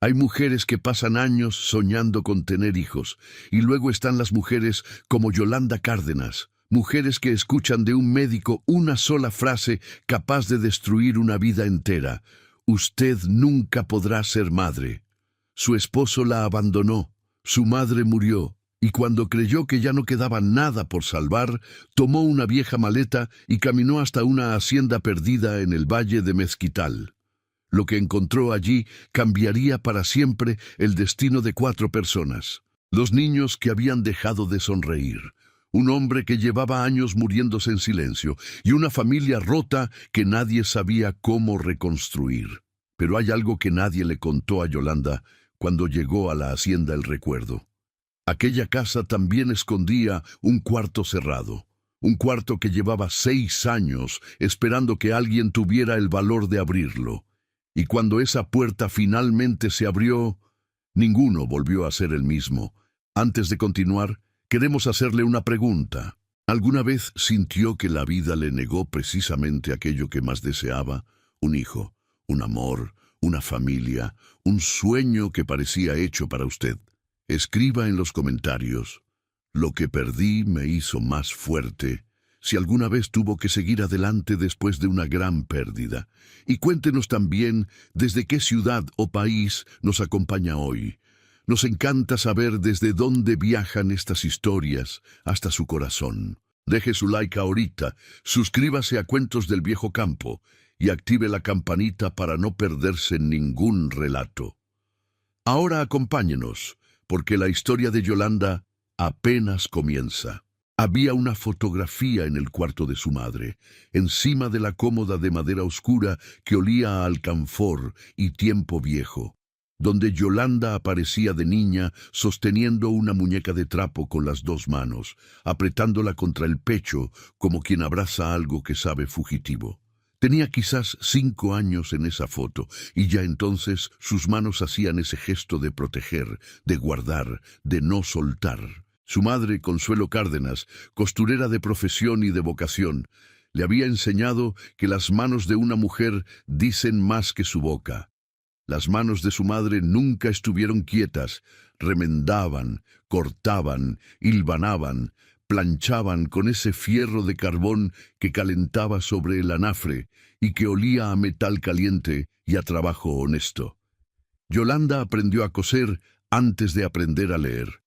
Hay mujeres que pasan años soñando con tener hijos, y luego están las mujeres como Yolanda Cárdenas, mujeres que escuchan de un médico una sola frase capaz de destruir una vida entera: usted nunca podrá ser madre. Su esposo la abandonó, su madre murió, y cuando creyó que ya no quedaba nada por salvar, tomó una vieja maleta y caminó hasta una hacienda perdida en el valle de Mezquital. Lo que encontró allí cambiaría para siempre el destino de 4 personas. Los niños que habían dejado de sonreír, un hombre que llevaba años muriéndose en silencio, y una familia rota que nadie sabía cómo reconstruir. Pero hay algo que nadie le contó a Yolanda cuando llegó a la hacienda El Recuerdo. Aquella casa también escondía un cuarto cerrado. Un cuarto que llevaba 6 años esperando que alguien tuviera el valor de abrirlo. Y cuando esa puerta finalmente se abrió, ninguno volvió a ser el mismo. Antes de continuar, queremos hacerle una pregunta. ¿Alguna vez sintió que la vida le negó precisamente aquello que más deseaba? Un hijo, un amor, una familia, un sueño que parecía hecho para usted. Escriba en los comentarios: lo que perdí me hizo más fuerte. Si alguna vez tuvo que seguir adelante después de una gran pérdida. Y cuéntenos también desde qué ciudad o país nos acompaña hoy. Nos encanta saber desde dónde viajan estas historias hasta su corazón. Deje su like ahorita, suscríbase a Cuentos del Viejo Campo y active la campanita para no perderse ningún relato. Ahora acompáñenos, porque la historia de Yolanda apenas comienza. Había una fotografía en el cuarto de su madre, encima de la cómoda de madera oscura que olía a alcanfor y tiempo viejo, donde Yolanda aparecía de niña sosteniendo una muñeca de trapo con las 2 manos, apretándola contra el pecho como quien abraza algo que sabe fugitivo. Tenía quizás 5 años en esa foto, y ya entonces sus manos hacían ese gesto de proteger, de guardar, de no soltar. Su madre, Consuelo Cárdenas, costurera de profesión y de vocación, le había enseñado que las manos de una mujer dicen más que su boca. Las manos de su madre nunca estuvieron quietas, remendaban, cortaban, hilvanaban, planchaban con ese fierro de carbón que calentaba sobre el anafre y que olía a metal caliente y a trabajo honesto. Yolanda aprendió a coser antes de aprender a leer.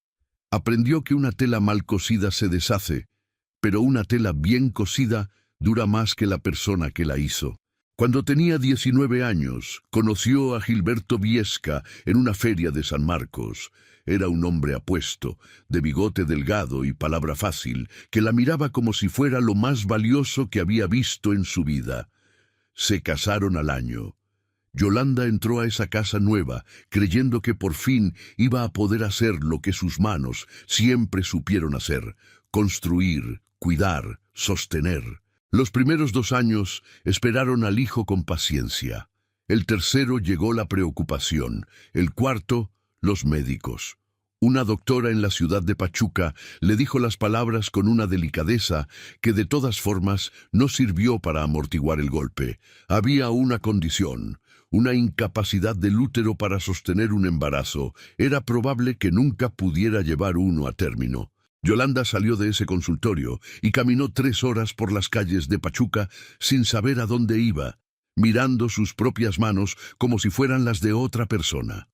Aprendió que una tela mal cosida se deshace, pero una tela bien cosida dura más que la persona que la hizo. Cuando tenía 19 años, conoció a Gilberto Viesca en una feria de San Marcos. Era un hombre apuesto, de bigote delgado y palabra fácil, que la miraba como si fuera lo más valioso que había visto en su vida. Se casaron al año. Yolanda entró a esa casa nueva, creyendo que por fin iba a poder hacer lo que sus manos siempre supieron hacer: construir, cuidar, sostener. Los primeros 2 años esperaron al hijo con paciencia. El tercero llegó la preocupación, el cuarto, los médicos. Una doctora en la ciudad de Pachuca le dijo las palabras con una delicadeza que de todas formas no sirvió para amortiguar el golpe. Había una condición: una incapacidad del útero para sostener un embarazo. Era probable que nunca pudiera llevar uno a término. Yolanda salió de ese consultorio y caminó 3 horas por las calles de Pachuca sin saber a dónde iba, mirando sus propias manos como si fueran las de otra persona.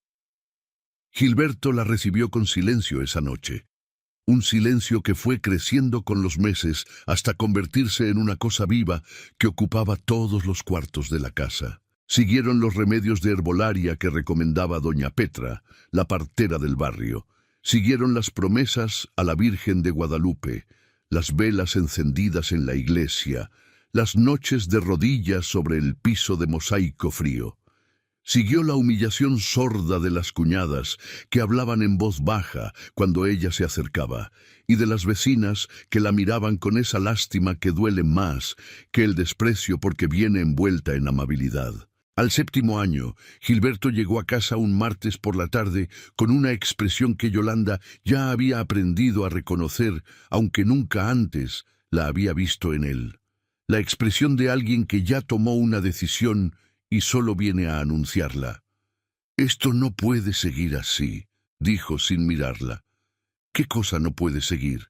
Gilberto la recibió con silencio esa noche. Un silencio que fue creciendo con los meses hasta convertirse en una cosa viva que ocupaba todos los cuartos de la casa. Siguieron los remedios de herbolaria que recomendaba doña Petra, la partera del barrio. Siguieron las promesas a la Virgen de Guadalupe, las velas encendidas en la iglesia, las noches de rodillas sobre el piso de mosaico frío. Siguió la humillación sorda de las cuñadas, que hablaban en voz baja cuando ella se acercaba, y de las vecinas que la miraban con esa lástima que duele más que el desprecio porque viene envuelta en amabilidad. Al 7º año, Gilberto llegó a casa un martes por la tarde con una expresión que Yolanda ya había aprendido a reconocer, aunque nunca antes la había visto en él. La expresión de alguien que ya tomó una decisión y solo viene a anunciarla. Esto no puede seguir así, dijo sin mirarla. ¿Qué cosa no puede seguir?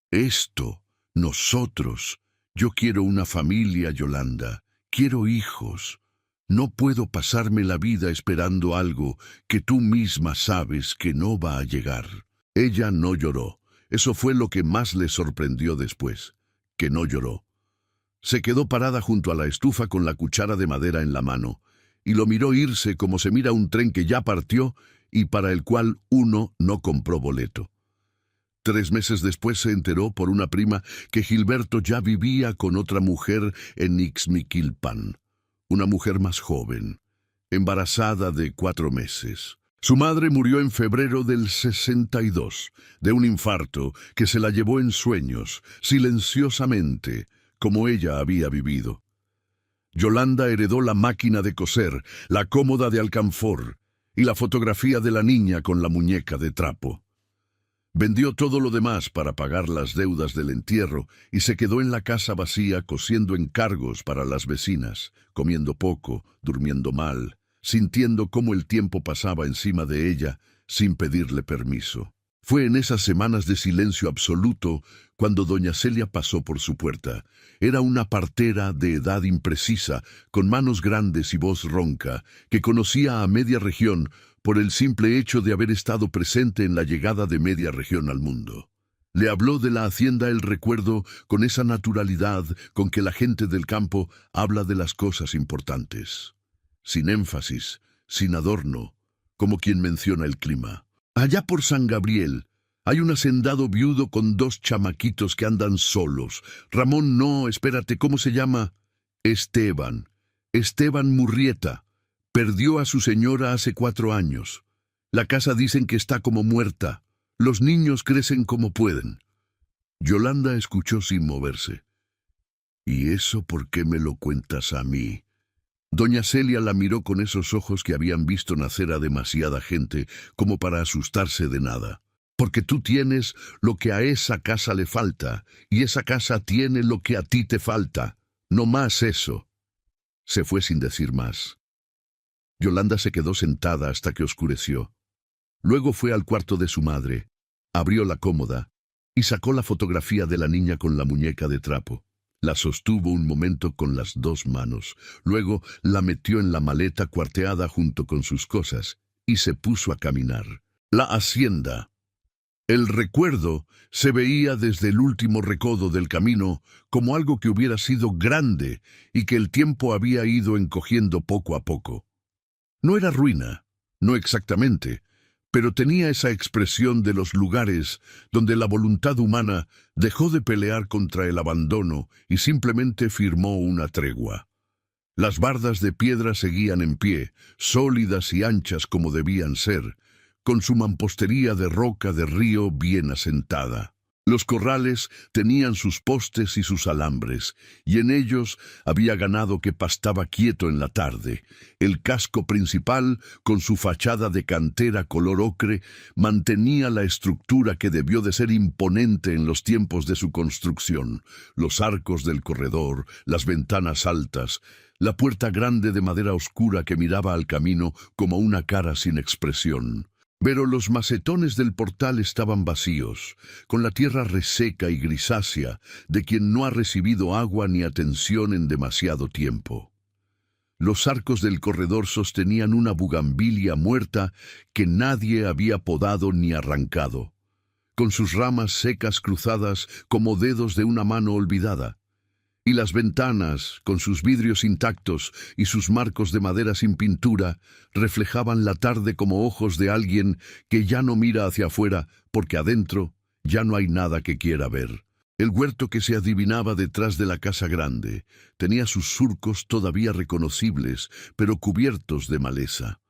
Esto, nosotros. Yo quiero una familia, Yolanda. Quiero hijos. No puedo pasarme la vida esperando algo que tú misma sabes que no va a llegar. Ella no lloró. Eso fue lo que más le sorprendió después, que no lloró. Se quedó parada junto a la estufa con la cuchara de madera en la mano, y lo miró irse como se mira un tren que ya partió y para el cual uno no compró boleto. 3 meses después se enteró por una prima que Gilberto ya vivía con otra mujer en Ixmiquilpan, una mujer más joven, embarazada de 4 meses. Su madre murió en febrero del 62, de un infarto que se la llevó en sueños, silenciosamente, como ella había vivido. Yolanda heredó la máquina de coser, la cómoda de alcanfor y la fotografía de la niña con la muñeca de trapo. Vendió todo lo demás para pagar las deudas del entierro y se quedó en la casa vacía cosiendo encargos para las vecinas, comiendo poco, durmiendo mal, sintiendo cómo el tiempo pasaba encima de ella sin pedirle permiso. Fue en esas semanas de silencio absoluto cuando doña Celia pasó por su puerta. Era una partera de edad imprecisa, con manos grandes y voz ronca, que conocía a media región por el simple hecho de haber estado presente en la llegada de media región al mundo. Le habló de la hacienda El Recuerdo con esa naturalidad con que la gente del campo habla de las cosas importantes. Sin énfasis, sin adorno, como quien menciona el clima. Allá por San Gabriel hay un hacendado viudo con 2 chamaquitos que andan solos. Ramón no, espérate, ¿cómo se llama? Esteban Murrieta. Perdió a su señora hace 4 años. La casa dicen que está como muerta. Los niños crecen como pueden. Yolanda escuchó sin moverse. ¿Y eso por qué me lo cuentas a mí? Doña Celia la miró con esos ojos que habían visto nacer a demasiada gente como para asustarse de nada. Porque tú tienes lo que a esa casa le falta, y esa casa tiene lo que a ti te falta. No más eso. Se fue sin decir más. Yolanda se quedó sentada hasta que oscureció. Luego fue al cuarto de su madre, abrió la cómoda y sacó la fotografía de la niña con la muñeca de trapo. La sostuvo un momento con las 2 manos, luego la metió en la maleta cuarteada junto con sus cosas y se puso a caminar. La hacienda. El recuerdo se veía desde el último recodo del camino como algo que hubiera sido grande y que el tiempo había ido encogiendo poco a poco. No era ruina, no exactamente, pero tenía esa expresión de los lugares donde la voluntad humana dejó de pelear contra el abandono y simplemente firmó una tregua. Las bardas de piedra seguían en pie, sólidas y anchas como debían ser, con su mampostería de roca de río bien asentada. Los corrales tenían sus postes y sus alambres, y en ellos había ganado que pastaba quieto en la tarde. El casco principal, con su fachada de cantera color ocre, mantenía la estructura que debió de ser imponente en los tiempos de su construcción. Los arcos del corredor, las ventanas altas, la puerta grande de madera oscura que miraba al camino como una cara sin expresión. Pero los macetones del portal estaban vacíos, con la tierra reseca y grisácea de quien no ha recibido agua ni atención en demasiado tiempo. Los arcos del corredor sostenían una bugambilia muerta que nadie había podado ni arrancado, con sus ramas secas cruzadas como dedos de una mano olvidada. Y las ventanas, con sus vidrios intactos y sus marcos de madera sin pintura, reflejaban la tarde como ojos de alguien que ya no mira hacia afuera porque adentro ya no hay nada que quiera ver. El huerto que se adivinaba detrás de la casa grande tenía sus surcos todavía reconocibles, pero cubiertos de maleza.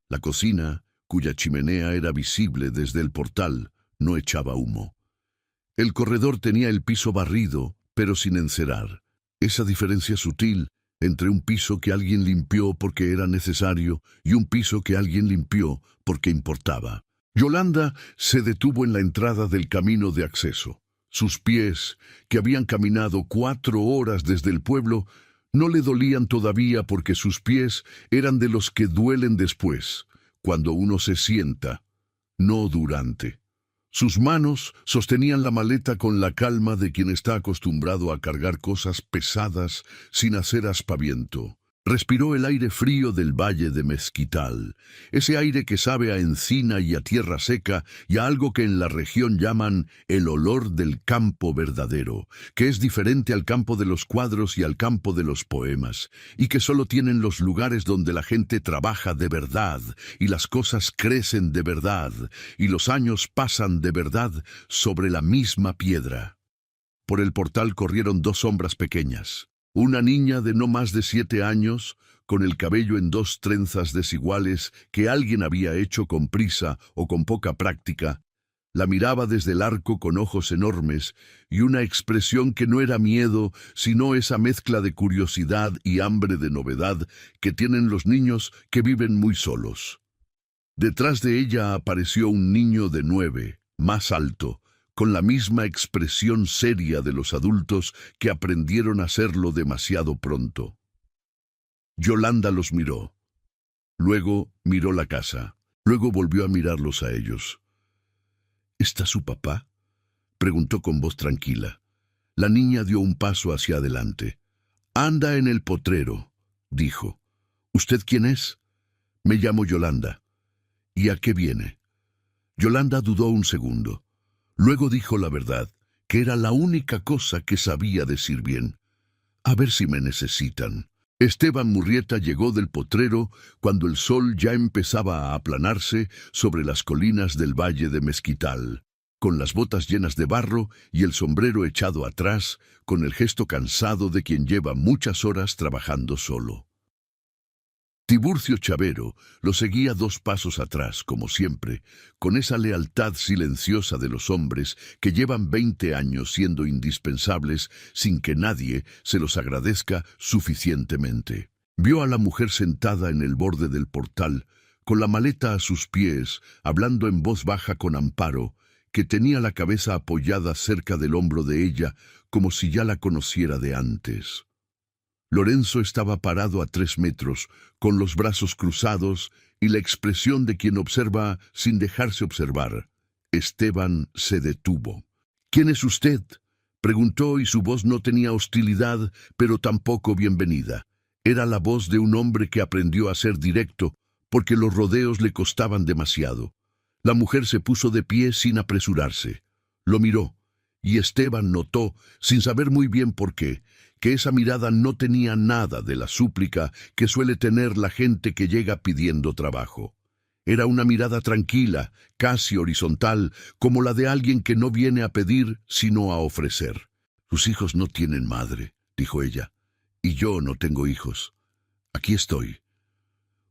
La cocina, cuya chimenea era visible desde el portal, no echaba humo. El corredor tenía el piso barrido, pero sin encerar. Esa diferencia sutil entre un piso que alguien limpió porque era necesario y un piso que alguien limpió porque importaba. Yolanda se detuvo en la entrada del camino de acceso. Sus pies, que habían caminado 4 horas desde el pueblo, no le dolían todavía porque sus pies eran de los que duelen después, cuando uno se sienta, no durante. Sus manos sostenían la maleta con la calma de quien está acostumbrado a cargar cosas pesadas sin hacer aspaviento. Respiró el aire frío del valle de Mezquital, ese aire que sabe a encina y a tierra seca y a algo que en la región llaman el olor del campo verdadero, que es diferente al campo de los cuadros y al campo de los poemas, y que solo tienen los lugares donde la gente trabaja de verdad, y las cosas crecen de verdad, y los años pasan de verdad sobre la misma piedra. Por el portal corrieron dos sombras pequeñas. Una niña de no más de 7 años, con el cabello en 2 trenzas desiguales que alguien había hecho con prisa o con poca práctica, la miraba desde el arco con ojos enormes y una expresión que no era miedo, sino esa mezcla de curiosidad y hambre de novedad que tienen los niños que viven muy solos. Detrás de ella apareció un niño de 9, más alto, con la misma expresión seria de los adultos que aprendieron a hacerlo demasiado pronto. Yolanda los miró. Luego miró la casa. Luego volvió a mirarlos a ellos. ¿Está su papá?, preguntó con voz tranquila. La niña dio un paso hacia adelante. «Anda en el potrero», dijo. «¿Usted quién es?» «Me llamo Yolanda». «¿Y a qué viene?» Yolanda dudó un segundo. Luego dijo la verdad, que era la única cosa que sabía decir bien. «A ver si me necesitan». Esteban Murrieta llegó del potrero cuando el sol ya empezaba a aplanarse sobre las colinas del valle de Mezquital, con las botas llenas de barro y el sombrero echado atrás, con el gesto cansado de quien lleva muchas horas trabajando solo. Tiburcio Chavero lo seguía 2 pasos atrás, como siempre, con esa lealtad silenciosa de los hombres que llevan 20 años siendo indispensables sin que nadie se los agradezca suficientemente. Vio a la mujer sentada en el borde del portal, con la maleta a sus pies, hablando en voz baja con Amparo, que tenía la cabeza apoyada cerca del hombro de ella, como si ya la conociera de antes. Lorenzo estaba parado a 3 metros, con los brazos cruzados y la expresión de quien observa sin dejarse observar. Esteban se detuvo. «¿Quién es usted?», preguntó, y su voz no tenía hostilidad, pero tampoco bienvenida. Era la voz de un hombre que aprendió a ser directo, porque los rodeos le costaban demasiado. La mujer se puso de pie sin apresurarse. Lo miró, y Esteban notó, sin saber muy bien por qué, que esa mirada no tenía nada de la súplica que suele tener la gente que llega pidiendo trabajo. Era una mirada tranquila, casi horizontal, como la de alguien que no viene a pedir, sino a ofrecer. «Sus hijos no tienen madre», dijo ella, «y yo no tengo hijos. Aquí estoy».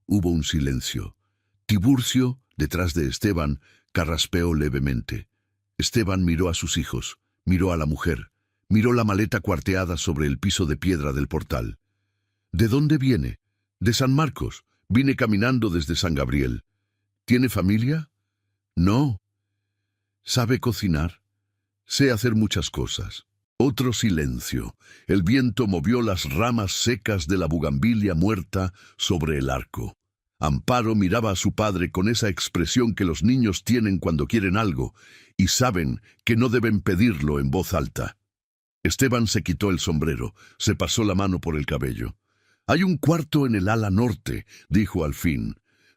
Hubo un silencio. Tiburcio, detrás de Esteban, carraspeó levemente. Esteban miró a sus hijos, miró a la mujer, miró la maleta cuarteada sobre el piso de piedra del portal. «¿De dónde viene?» «De San Marcos. Vine caminando desde San Gabriel». «¿Tiene familia?» «No». «¿Sabe cocinar?» «Sé hacer muchas cosas». Otro silencio. El viento movió las ramas secas de la bugambilia muerta sobre el arco. Amparo miraba a su padre con esa expresión que los niños tienen cuando quieren algo y saben que no deben pedirlo en voz alta. Esteban se quitó el sombrero, se pasó la mano por el cabello. «Hay un cuarto en el ala norte», dijo al fin.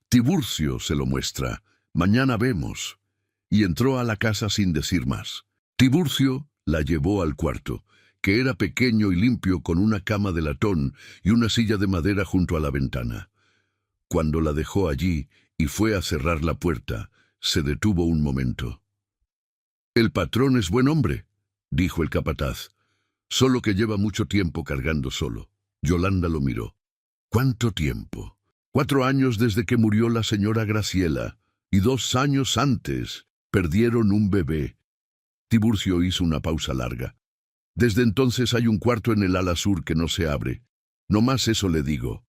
«Tiburcio se lo muestra. Mañana vemos». Y entró a la casa sin decir más. Tiburcio la llevó al cuarto, que era pequeño y limpio, con una cama de latón y una silla de madera junto a la ventana. Cuando la dejó allí y fue a cerrar la puerta, se detuvo un momento. «El patrón es buen hombre», dijo el capataz, «solo que lleva mucho tiempo cargando solo». Yolanda lo miró. «¿Cuánto tiempo?» 4 años desde que murió la señora Graciela, y 2 años antes perdieron un bebé». Tiburcio hizo una pausa larga. «Desde entonces hay un cuarto en el ala sur que no se abre. No más eso le digo».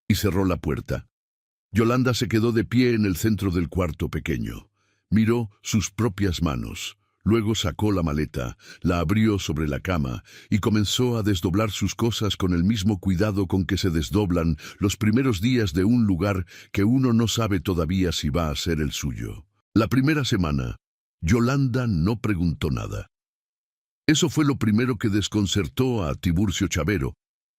Y cerró la puerta. Yolanda se quedó de pie en el centro del cuarto pequeño. Miró sus propias manos, Luego sacó la maleta, la abrió sobre la cama y comenzó a desdoblar sus cosas con el mismo cuidado con que se desdoblan los primeros días de un lugar que uno no sabe todavía si va a ser el suyo. La primera semana, Yolanda no preguntó nada. Eso fue lo primero que desconcertó a Tiburcio Chavero,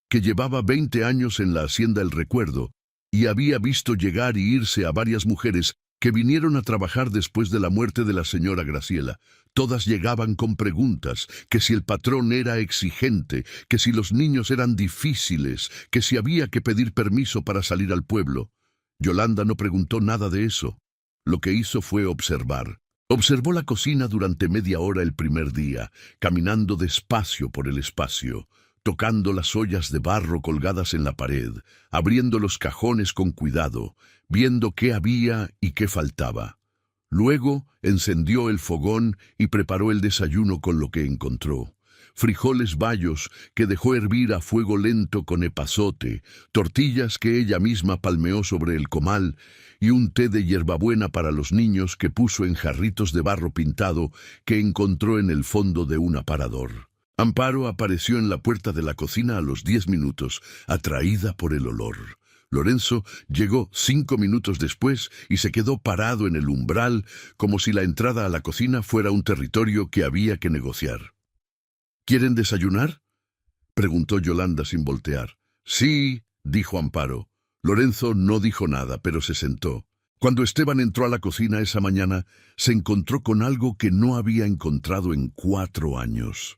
que llevaba 20 años en la hacienda El Recuerdo y había visto llegar y irse a varias mujeres que vinieron a trabajar después de la muerte de la señora Graciela. Todas llegaban con preguntas, que si el patrón era exigente, que si los niños eran difíciles, que si había que pedir permiso para salir al pueblo. Yolanda no preguntó nada de eso. Lo que hizo fue observar. Observó la cocina durante media hora el primer día, caminando despacio por el espacio, tocando las ollas de barro colgadas en la pared, abriendo los cajones con cuidado, viendo qué había y qué faltaba. Luego encendió el fogón y preparó el desayuno con lo que encontró. Frijoles bayos que dejó hervir a fuego lento con epazote, tortillas que ella misma palmeó sobre el comal y un té de hierbabuena para los niños que puso en jarritos de barro pintado que encontró en el fondo de un aparador. Amparo apareció en la puerta de la cocina a los 10 minutos, atraída por el olor. Lorenzo llegó 5 minutos después y se quedó parado en el umbral como si la entrada a la cocina fuera un territorio que había que negociar. ¿Quieren desayunar?, preguntó Yolanda sin voltear. Sí, dijo Amparo. Lorenzo no dijo nada, pero se sentó. Cuando Esteban entró a la cocina esa mañana, se encontró con algo que no había encontrado en 4 años.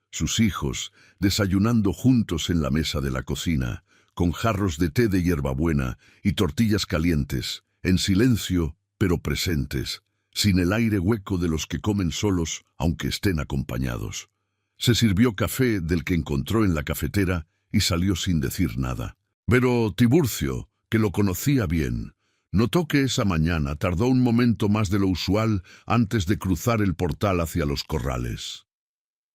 Sus hijos, desayunando juntos en la mesa de la cocina, con jarros de té de hierbabuena y tortillas calientes, en silencio, pero presentes, sin el aire hueco de los que comen solos, aunque estén acompañados. Se sirvió café del que encontró en la cafetera y salió sin decir nada. Pero Tiburcio, que lo conocía bien, notó que esa mañana tardó un momento más de lo usual antes de cruzar el portal hacia los corrales.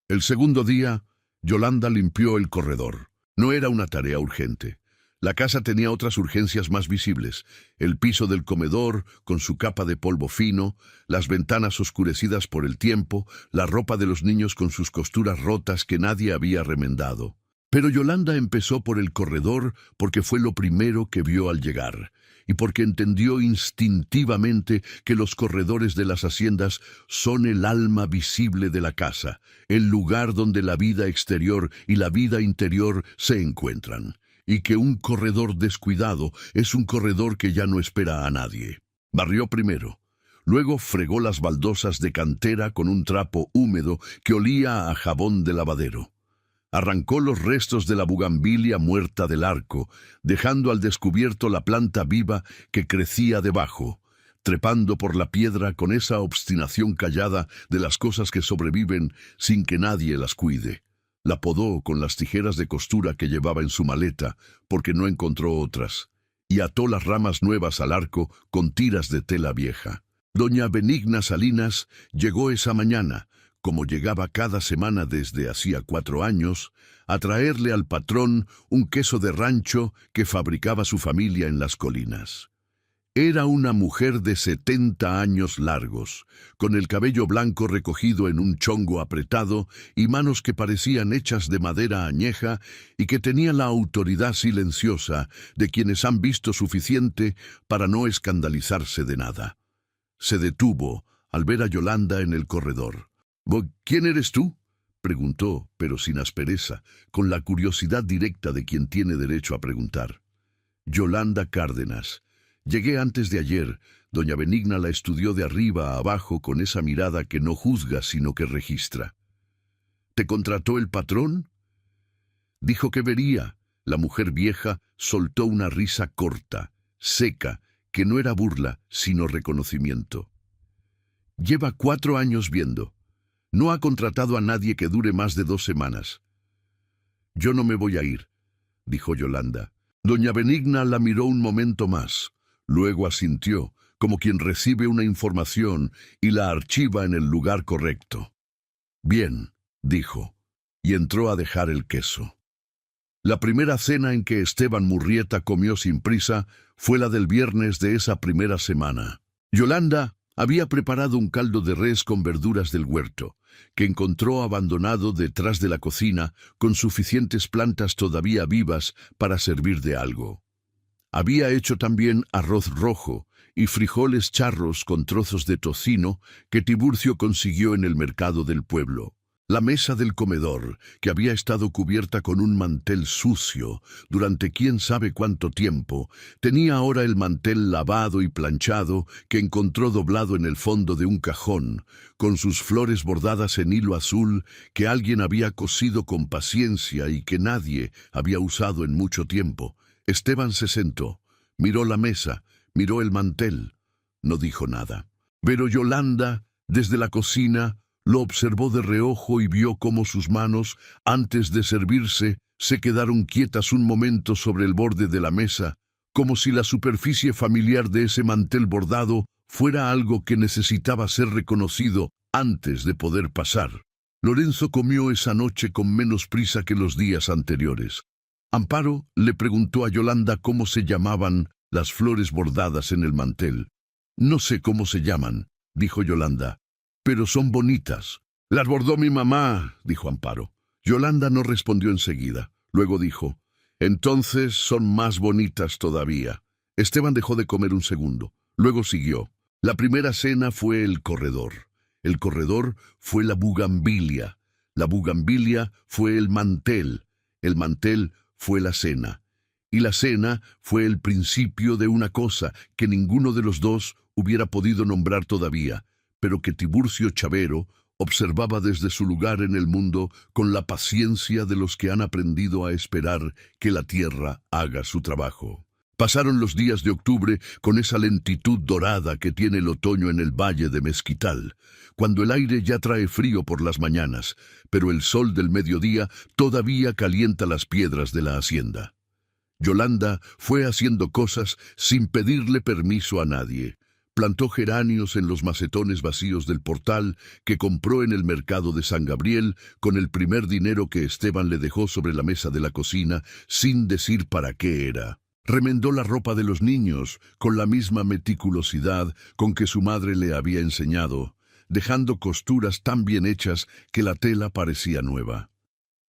El segundo día, Yolanda limpió el corredor. No era una tarea urgente. La casa tenía otras urgencias más visibles: el piso del comedor, con su capa de polvo fino, las ventanas oscurecidas por el tiempo, la ropa de los niños con sus costuras rotas que nadie había remendado. Pero Yolanda empezó por el corredor porque fue lo primero que vio al llegar, y porque entendió instintivamente que los corredores de las haciendas son el alma visible de la casa, el lugar donde la vida exterior y la vida interior se encuentran, y que un corredor descuidado es un corredor que ya no espera a nadie. Barrió primero. Luego fregó las baldosas de cantera con un trapo húmedo que olía a jabón de lavadero. Arrancó los restos de la bugambilia muerta del arco, dejando al descubierto la planta viva que crecía debajo, trepando por la piedra con esa obstinación callada de las cosas que sobreviven sin que nadie las cuide. La podó con las tijeras de costura que llevaba en su maleta, porque no encontró otras, y ató las ramas nuevas al arco con tiras de tela vieja. Doña Benigna Salinas llegó esa mañana, como llegaba cada semana desde hacía 4 años, a traerle al patrón un queso de rancho que fabricaba su familia en las colinas. Era una mujer de 70 años largos, con el cabello blanco recogido en un chongo apretado y manos que parecían hechas de madera añeja y que tenía la autoridad silenciosa de quienes han visto suficiente para no escandalizarse de nada. Se detuvo al ver a Yolanda en el corredor. «¿Quién eres tú?», preguntó, pero sin aspereza, con la curiosidad directa de quien tiene derecho a preguntar. «Yolanda Cárdenas. Llegué antes de ayer». Doña Benigna la estudió de arriba a abajo con esa mirada que no juzga sino que registra. «¿Te contrató el patrón?». Dijo que vería. La mujer vieja soltó una risa corta, seca, que no era burla, sino reconocimiento. «Lleva 4 años viendo. No ha contratado a nadie que dure más de 2 semanas». «Yo no me voy a ir», dijo Yolanda. Doña Benigna la miró un momento más. Luego asintió, como quien recibe una información y la archiva en el lugar correcto. «Bien», dijo, y entró a dejar el queso. La primera cena en que Esteban Murrieta comió sin prisa fue la del viernes de esa primera semana. Yolanda Había preparado un caldo de res con verduras del huerto, que encontró abandonado detrás de la cocina con suficientes plantas todavía vivas para servir de algo. Había hecho también arroz rojo y frijoles charros con trozos de tocino que Tiburcio consiguió en el mercado del pueblo. La mesa del comedor, que había estado cubierta con un mantel sucio durante quién sabe cuánto tiempo, tenía ahora el mantel lavado y planchado que encontró doblado en el fondo de un cajón, con sus flores bordadas en hilo azul que alguien había cosido con paciencia y que nadie había usado en mucho tiempo. Esteban se sentó, miró la mesa, miró el mantel. No dijo nada. Pero Yolanda, desde la cocina, lo observó de reojo y vio cómo sus manos, antes de servirse, se quedaron quietas un momento sobre el borde de la mesa, como si la superficie familiar de ese mantel bordado fuera algo que necesitaba ser reconocido antes de poder pasar. Lorenzo comió esa noche con menos prisa que los días anteriores. Amparo le preguntó a Yolanda cómo se llamaban las flores bordadas en el mantel. «No sé cómo se llaman», dijo Yolanda, «pero son bonitas». «Las bordó mi mamá», dijo Amparo. Yolanda no respondió enseguida. Luego dijo, «Entonces son más bonitas todavía». Esteban dejó de comer un segundo. Luego siguió. La primera cena fue el corredor. El corredor fue la bugambilia. La bugambilia fue el mantel. El mantel fue la cena. Y la cena fue el principio de una cosa que ninguno de los dos hubiera podido nombrar todavía, pero que Tiburcio Chavero observaba desde su lugar en el mundo con la paciencia de los que han aprendido a esperar que la tierra haga su trabajo. Pasaron los días de octubre con esa lentitud dorada que tiene el otoño en el valle de Mezquital, cuando el aire ya trae frío por las mañanas, pero el sol del mediodía todavía calienta las piedras de la hacienda. Yolanda fue haciendo cosas sin pedirle permiso a nadie. Plantó geranios en los macetones vacíos del portal que compró en el mercado de San Gabriel con el primer dinero que Esteban le dejó sobre la mesa de la cocina sin decir para qué era. Remendó la ropa de los niños con la misma meticulosidad con que su madre le había enseñado, dejando costuras tan bien hechas que la tela parecía nueva.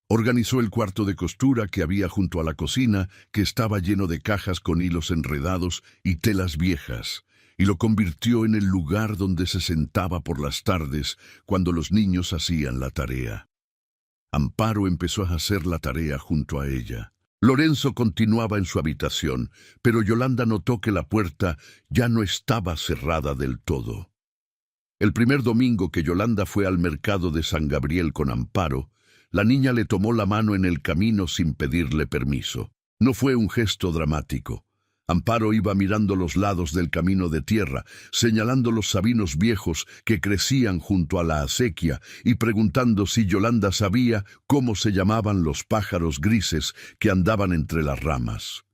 Organizó el cuarto de costura que había junto a la cocina, que estaba lleno de cajas con hilos enredados y telas viejas, y lo convirtió en el lugar donde se sentaba por las tardes cuando los niños hacían la tarea. Amparo empezó a hacer la tarea junto a ella. Lorenzo continuaba en su habitación, pero Yolanda notó que la puerta ya no estaba cerrada del todo. El primer domingo que Yolanda fue al mercado de San Gabriel con Amparo, la niña le tomó la mano en el camino sin pedirle permiso. No fue un gesto dramático. Amparo iba mirando los lados del camino de tierra, señalando los sabinos viejos que crecían junto a la acequia y preguntando si Yolanda sabía cómo se llamaban los pájaros grises que andaban entre las ramas.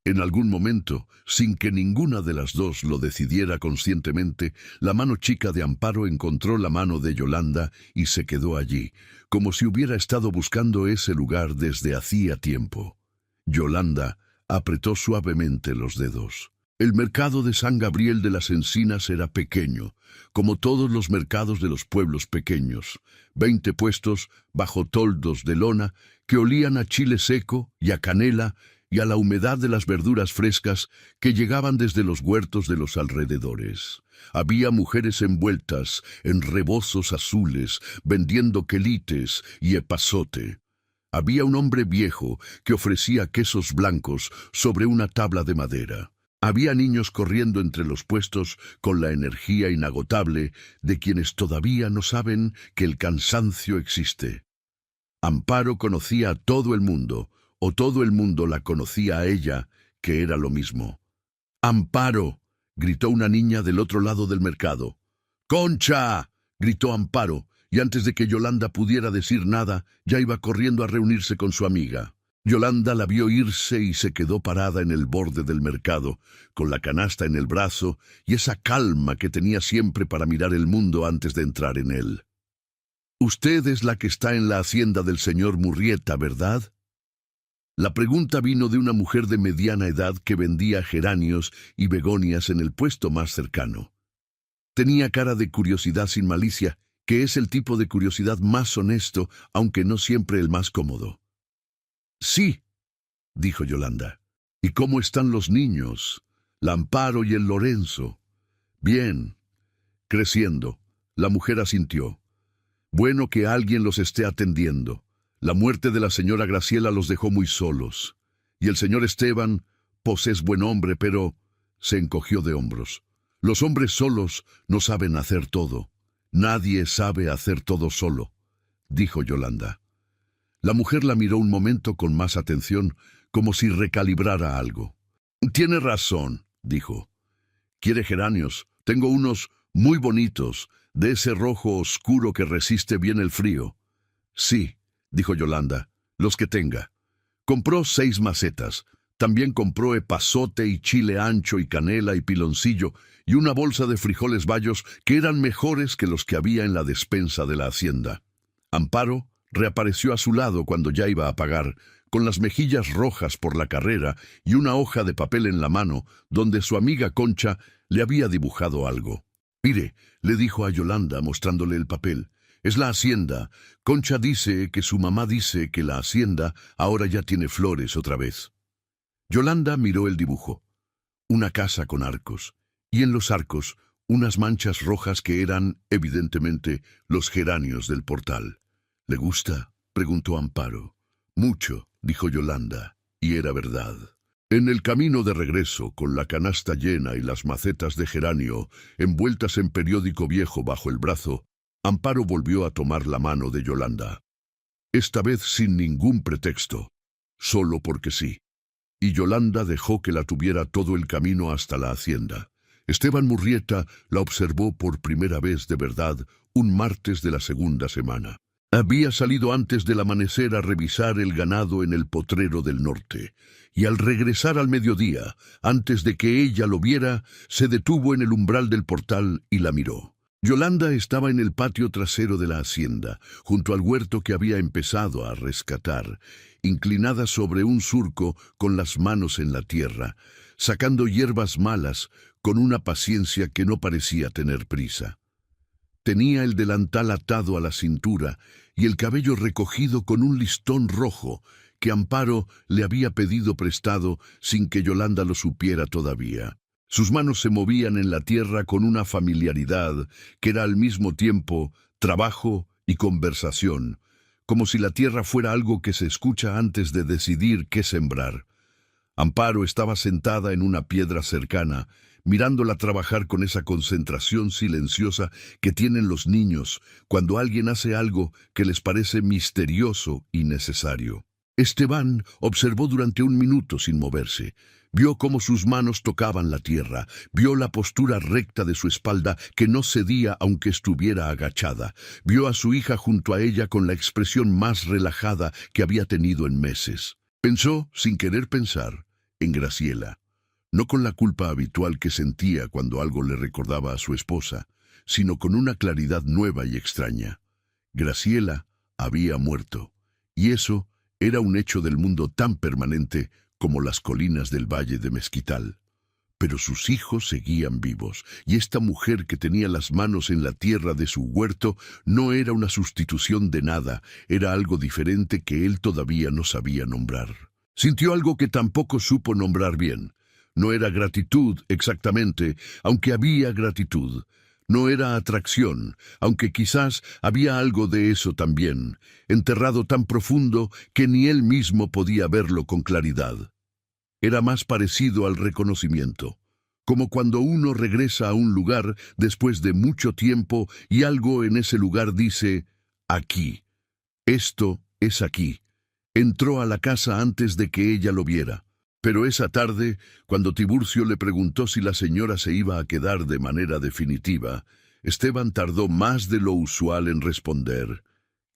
En algún momento, sin que ninguna de las dos lo decidiera conscientemente, la mano chica de Amparo encontró la mano de Yolanda y se quedó allí, como si hubiera estado buscando ese lugar desde hacía tiempo. Yolanda apretó suavemente los dedos. El mercado de San Gabriel de las Encinas era pequeño, como todos los mercados de los pueblos pequeños. 20 puestos bajo toldos de lona que olían a chile seco y a canela y a la humedad de las verduras frescas que llegaban desde los huertos de los alrededores. Había mujeres envueltas en rebozos azules, vendiendo quelites y epazote. Había un hombre viejo que ofrecía quesos blancos sobre una tabla de madera. Había niños corriendo entre los puestos con la energía inagotable de quienes todavía no saben que el cansancio existe. Amparo conocía a todo el mundo, o todo el mundo la conocía a ella, que era lo mismo. «¡Amparo!», gritó una niña del otro lado del mercado. «¡Concha!», gritó Amparo, y antes de que Yolanda pudiera decir nada, ya iba corriendo a reunirse con su amiga. Yolanda la vio irse y se quedó parada en el borde del mercado, con la canasta en el brazo y esa calma que tenía siempre para mirar el mundo antes de entrar en él. «Usted es la que está en la hacienda del señor Murrieta, ¿verdad?». La pregunta vino de una mujer de mediana edad que vendía geranios y begonias en el puesto más cercano. Tenía cara de curiosidad sin malicia, que es el tipo de curiosidad más honesto, aunque no siempre el más cómodo. Sí, dijo Yolanda. ¿Y cómo están los niños? La Amparo y el Lorenzo. Bien. Creciendo. La mujer asintió. Bueno que alguien los esté atendiendo. La muerte de la señora Graciela los dejó muy solos. Y el señor Esteban, pues es buen hombre, pero se encogió de hombros. Los hombres solos no saben hacer todo. Nadie sabe hacer todo solo, dijo Yolanda. La mujer la miró un momento con más atención, como si recalibrara algo. Tiene razón, dijo. ¿Quiere geranios? Tengo unos muy bonitos, de ese rojo oscuro que resiste bien el frío. Sí, dijo Yolanda, los que tenga. Compró 6 macetas. También compró epazote y chile ancho y canela y piloncillo y una bolsa de frijoles bayos que eran mejores que los que había en la despensa de la hacienda. Amparo reapareció a su lado cuando ya iba a pagar, con las mejillas rojas por la carrera y una hoja de papel en la mano donde su amiga Concha le había dibujado algo. «Mire», le dijo a Yolanda mostrándole el papel, «es la hacienda. Concha dice que su mamá dice que la hacienda ahora ya tiene flores otra vez». Yolanda miró el dibujo. Una casa con arcos, y en los arcos unas manchas rojas que eran, evidentemente, los geranios del portal. «¿Le gusta?», preguntó Amparo. «Mucho», dijo Yolanda, y era verdad. En el camino de regreso, con la canasta llena y las macetas de geranio envueltas en periódico viejo bajo el brazo, Amparo volvió a tomar la mano de Yolanda. Esta vez sin ningún pretexto, solo porque sí. Y Yolanda dejó que la tuviera todo el camino hasta la hacienda. Esteban Murrieta la observó por primera vez de verdad un martes de la segunda semana. Había salido antes del amanecer a revisar el ganado en el potrero del norte, y al regresar al mediodía, antes de que ella lo viera, se detuvo en el umbral del portal y la miró. Yolanda estaba en el patio trasero de la hacienda, junto al huerto que había empezado a rescatar, inclinada sobre un surco con las manos en la tierra, sacando hierbas malas con una paciencia que no parecía tener prisa. Tenía el delantal atado a la cintura y el cabello recogido con un listón rojo que Amparo le había pedido prestado sin que Yolanda lo supiera todavía. Sus manos se movían en la tierra con una familiaridad que era al mismo tiempo trabajo y conversación, como si la tierra fuera algo que se escucha antes de decidir qué sembrar. Amparo estaba sentada en una piedra cercana, mirándola trabajar con esa concentración silenciosa que tienen los niños cuando alguien hace algo que les parece misterioso y necesario. Esteban observó durante un minuto sin moverse. Vio cómo sus manos tocaban la tierra, vio la postura recta de su espalda que no cedía aunque estuviera agachada, vio a su hija junto a ella con la expresión más relajada que había tenido en meses. Pensó, sin querer pensar, en Graciela, no con la culpa habitual que sentía cuando algo le recordaba a su esposa, sino con una claridad nueva y extraña. Graciela había muerto, y eso era un hecho del mundo tan permanente como las colinas del valle de Mezquital. Pero sus hijos seguían vivos, y esta mujer que tenía las manos en la tierra de su huerto no era una sustitución de nada, era algo diferente que él todavía no sabía nombrar. Sintió algo que tampoco supo nombrar bien. No era gratitud exactamente, aunque había gratitud. No era atracción, aunque quizás había algo de eso también, enterrado tan profundo que ni él mismo podía verlo con claridad. Era más parecido al reconocimiento, como cuando uno regresa a un lugar después de mucho tiempo y algo en ese lugar dice, aquí, esto es aquí. Entró a la casa antes de que ella lo viera. Pero esa tarde, cuando Tiburcio le preguntó si la señora se iba a quedar de manera definitiva, Esteban tardó más de lo usual en responder.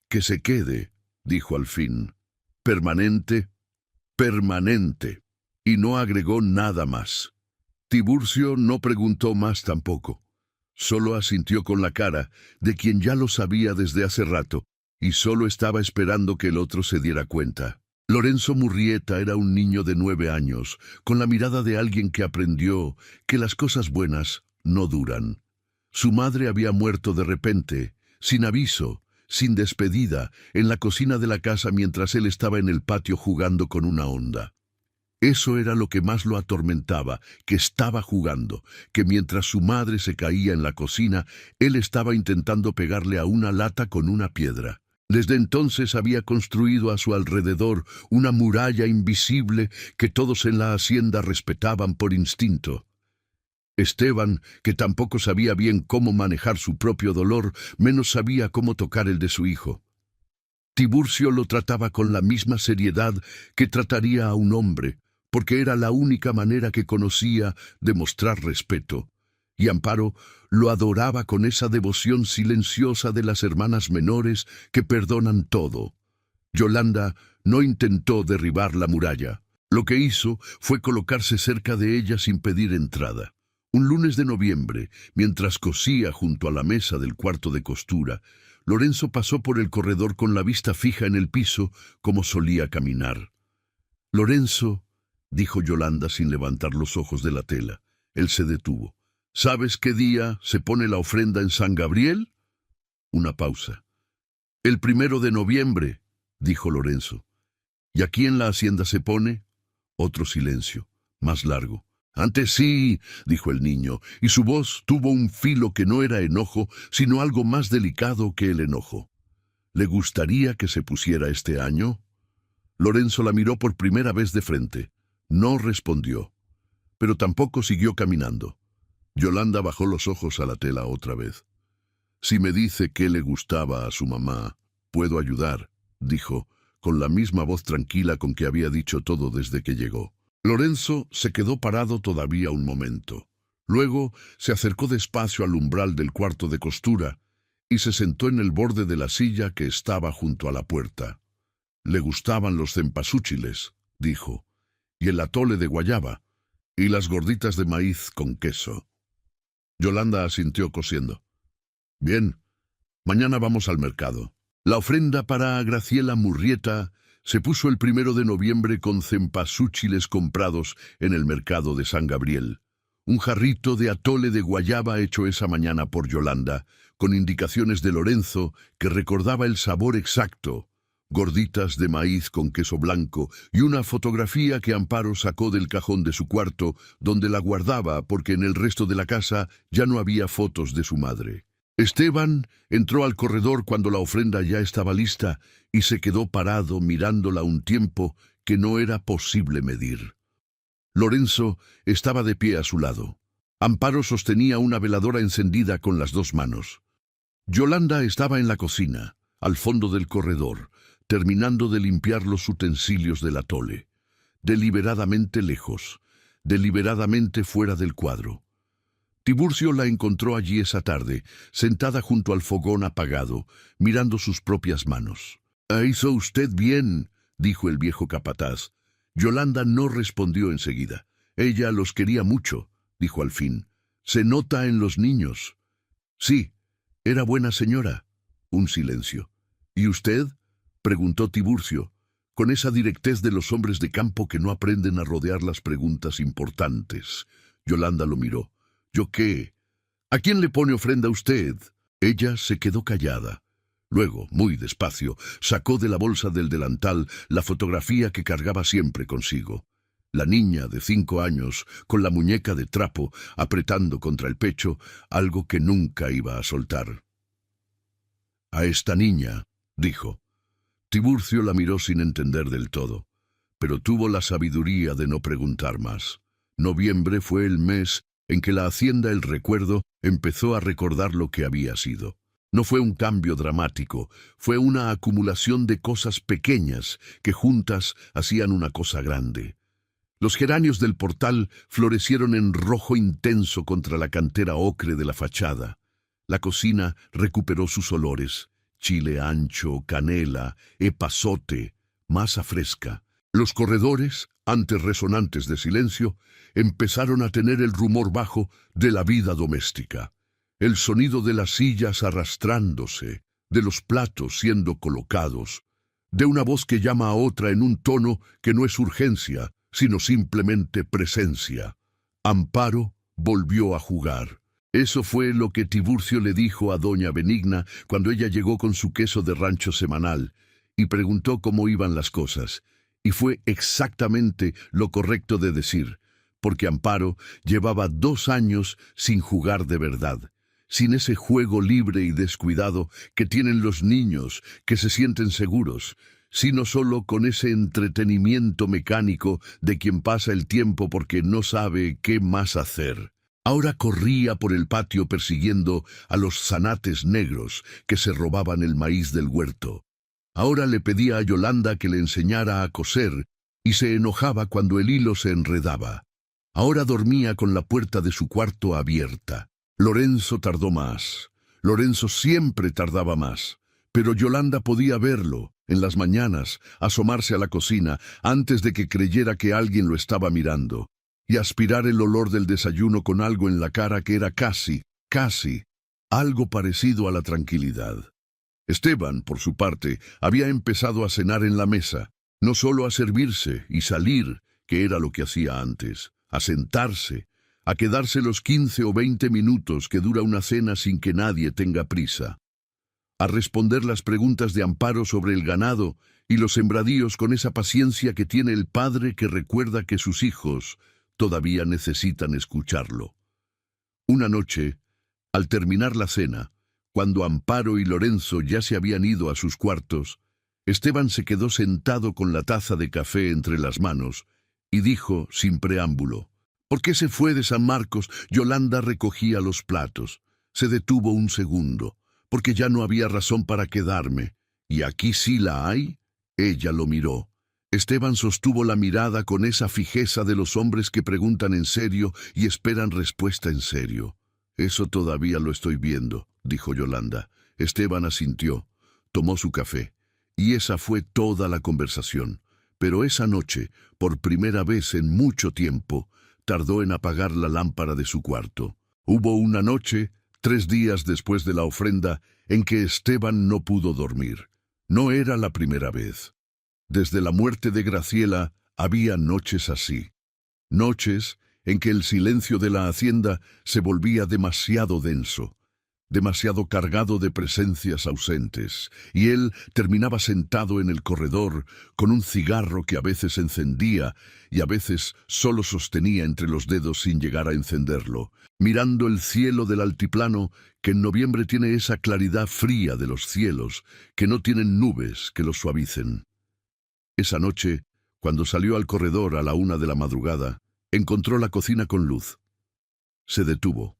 «Que se quede», dijo al fin. «Permanente, permanente». Y no agregó nada más. Tiburcio no preguntó más tampoco. Solo asintió con la cara de quien ya lo sabía desde hace rato y solo estaba esperando que el otro se diera cuenta. Lorenzo Murrieta era un niño de 9 años, con la mirada de alguien que aprendió que las cosas buenas no duran. Su madre había muerto de repente, sin aviso, sin despedida, en la cocina de la casa mientras él estaba en el patio jugando con una honda. Eso era lo que más lo atormentaba, que estaba jugando, que mientras su madre se caía en la cocina, él estaba intentando pegarle a una lata con una piedra. Desde entonces había construido a su alrededor una muralla invisible que todos en la hacienda respetaban por instinto. Esteban, que tampoco sabía bien cómo manejar su propio dolor, menos sabía cómo tocar el de su hijo. Tiburcio lo trataba con la misma seriedad que trataría a un hombre, porque era la única manera que conocía de mostrar respeto, y Amparo lo adoraba con esa devoción silenciosa de las hermanas menores que perdonan todo. Yolanda no intentó derribar la muralla. Lo que hizo fue colocarse cerca de ella sin pedir entrada. Un lunes de noviembre, mientras cosía junto a la mesa del cuarto de costura, Lorenzo pasó por el corredor con la vista fija en el piso, como solía caminar. «Lorenzo», dijo Yolanda sin levantar los ojos de la tela. Él se detuvo. «¿Sabes qué día se pone la ofrenda en San Gabriel?» Una pausa. «El 1 de noviembre», dijo Lorenzo. «¿Y aquí en la hacienda se pone?» Otro silencio, más largo. «Antes sí», dijo el niño, y su voz tuvo un filo que no era enojo, sino algo más delicado que el enojo. «¿Le gustaría que se pusiera este año?» Lorenzo la miró por primera vez de frente. No respondió, pero tampoco siguió caminando. Yolanda bajó los ojos a la tela otra vez. «Si me dice qué le gustaba a su mamá, puedo ayudar», dijo, con la misma voz tranquila con que había dicho todo desde que llegó. Lorenzo se quedó parado todavía un momento. Luego se acercó despacio al umbral del cuarto de costura y se sentó en el borde de la silla que estaba junto a la puerta. «Le gustaban los cempasúchiles», dijo, «y el atole de guayaba, y las gorditas de maíz con queso». Yolanda asintió cosiendo. «Bien, mañana vamos al mercado». La ofrenda para Graciela Murrieta se puso el 1 de noviembre con cempasúchiles comprados en el mercado de San Gabriel. Un jarrito de atole de guayaba hecho esa mañana por Yolanda, con indicaciones de Lorenzo que recordaba el sabor exacto, gorditas de maíz con queso blanco y una fotografía que Amparo sacó del cajón de su cuarto, donde la guardaba porque en el resto de la casa ya no había fotos de su madre. Esteban entró al corredor cuando la ofrenda ya estaba lista y se quedó parado mirándola un tiempo que no era posible medir. Lorenzo estaba de pie a su lado. Amparo sostenía una veladora encendida con las 2 manos. Yolanda estaba en la cocina, al fondo del corredor, terminando de limpiar los utensilios del atole, deliberadamente lejos, deliberadamente fuera del cuadro. Tiburcio la encontró allí esa tarde, sentada junto al fogón apagado, mirando sus propias manos. «Hizo usted bien», dijo el viejo capataz. Yolanda no respondió enseguida. «Ella los quería mucho», dijo al fin. «Se nota en los niños». «Sí, era buena señora». Un silencio. «¿Y usted?», preguntó Tiburcio, con esa directez de los hombres de campo que no aprenden a rodear las preguntas importantes. Yolanda lo miró. «¿Yo qué? ¿A quién le pone ofrenda usted?» Ella se quedó callada. Luego, muy despacio, sacó de la bolsa del delantal la fotografía que cargaba siempre consigo. La niña de 5 años, con la muñeca de trapo, apretando contra el pecho, algo que nunca iba a soltar. «A esta niña», dijo. Tiburcio la miró sin entender del todo, pero tuvo la sabiduría de no preguntar más. Noviembre fue el mes en que la hacienda El Recuerdo empezó a recordar lo que había sido. No fue un cambio dramático, fue una acumulación de cosas pequeñas que juntas hacían una cosa grande. Los geranios del portal florecieron en rojo intenso contra la cantera ocre de la fachada. La cocina recuperó sus olores: chile ancho, canela, epazote, masa fresca. Los corredores, antes resonantes de silencio, empezaron a tener el rumor bajo de la vida doméstica. El sonido de las sillas arrastrándose, de los platos siendo colocados, de una voz que llama a otra en un tono que no es urgencia, sino simplemente presencia. Amparo volvió a jugar. Eso fue lo que Tiburcio le dijo a doña Benigna cuando ella llegó con su queso de rancho semanal y preguntó cómo iban las cosas. Y fue exactamente lo correcto de decir, porque Amparo llevaba 2 años sin jugar de verdad, sin ese juego libre y descuidado que tienen los niños que se sienten seguros, sino solo con ese entretenimiento mecánico de quien pasa el tiempo porque no sabe qué más hacer. Ahora corría por el patio persiguiendo a los zanates negros que se robaban el maíz del huerto. Ahora le pedía a Yolanda que le enseñara a coser y se enojaba cuando el hilo se enredaba. Ahora dormía con la puerta de su cuarto abierta. Lorenzo tardó más. Lorenzo siempre tardaba más. Pero Yolanda podía verlo, en las mañanas, asomarse a la cocina antes de que creyera que alguien lo estaba mirando, y aspirar el olor del desayuno con algo en la cara que era casi, algo parecido a la tranquilidad. Esteban, por su parte, había empezado a cenar en la mesa, no solo a servirse y salir, que era lo que hacía antes, a sentarse, a quedarse los 15 o 20 minutos que dura una cena sin que nadie tenga prisa, a responder las preguntas de Amparo sobre el ganado y los sembradíos con esa paciencia que tiene el padre que recuerda que sus hijos todavía necesitan escucharlo. Una noche, al terminar la cena, cuando Amparo y Lorenzo ya se habían ido a sus cuartos, Esteban se quedó sentado con la taza de café entre las manos y dijo sin preámbulo: «¿Por qué se fue de San Marcos?» Yolanda recogía los platos. Se detuvo un segundo, porque ya no había razón para quedarme. «¿Y aquí sí la hay?» Ella lo miró. Esteban sostuvo la mirada con esa fijeza de los hombres que preguntan en serio y esperan respuesta en serio. «Eso todavía lo estoy viendo», dijo Yolanda. Esteban asintió, tomó su café, y esa fue toda la conversación. Pero esa noche, por primera vez en mucho tiempo, tardó en apagar la lámpara de su cuarto. Hubo una noche, 3 días después de la ofrenda, en que Esteban no pudo dormir. No era la primera vez. Desde la muerte de Graciela había noches así. Noches en que el silencio de la hacienda se volvía demasiado denso, demasiado cargado de presencias ausentes, y él terminaba sentado en el corredor con un cigarro que a veces encendía y a veces solo sostenía entre los dedos sin llegar a encenderlo, mirando el cielo del altiplano que en noviembre tiene esa claridad fría de los cielos que no tienen nubes que los suavicen. Esa noche, cuando salió al corredor a la 1 de la madrugada, encontró la cocina con luz. Se detuvo.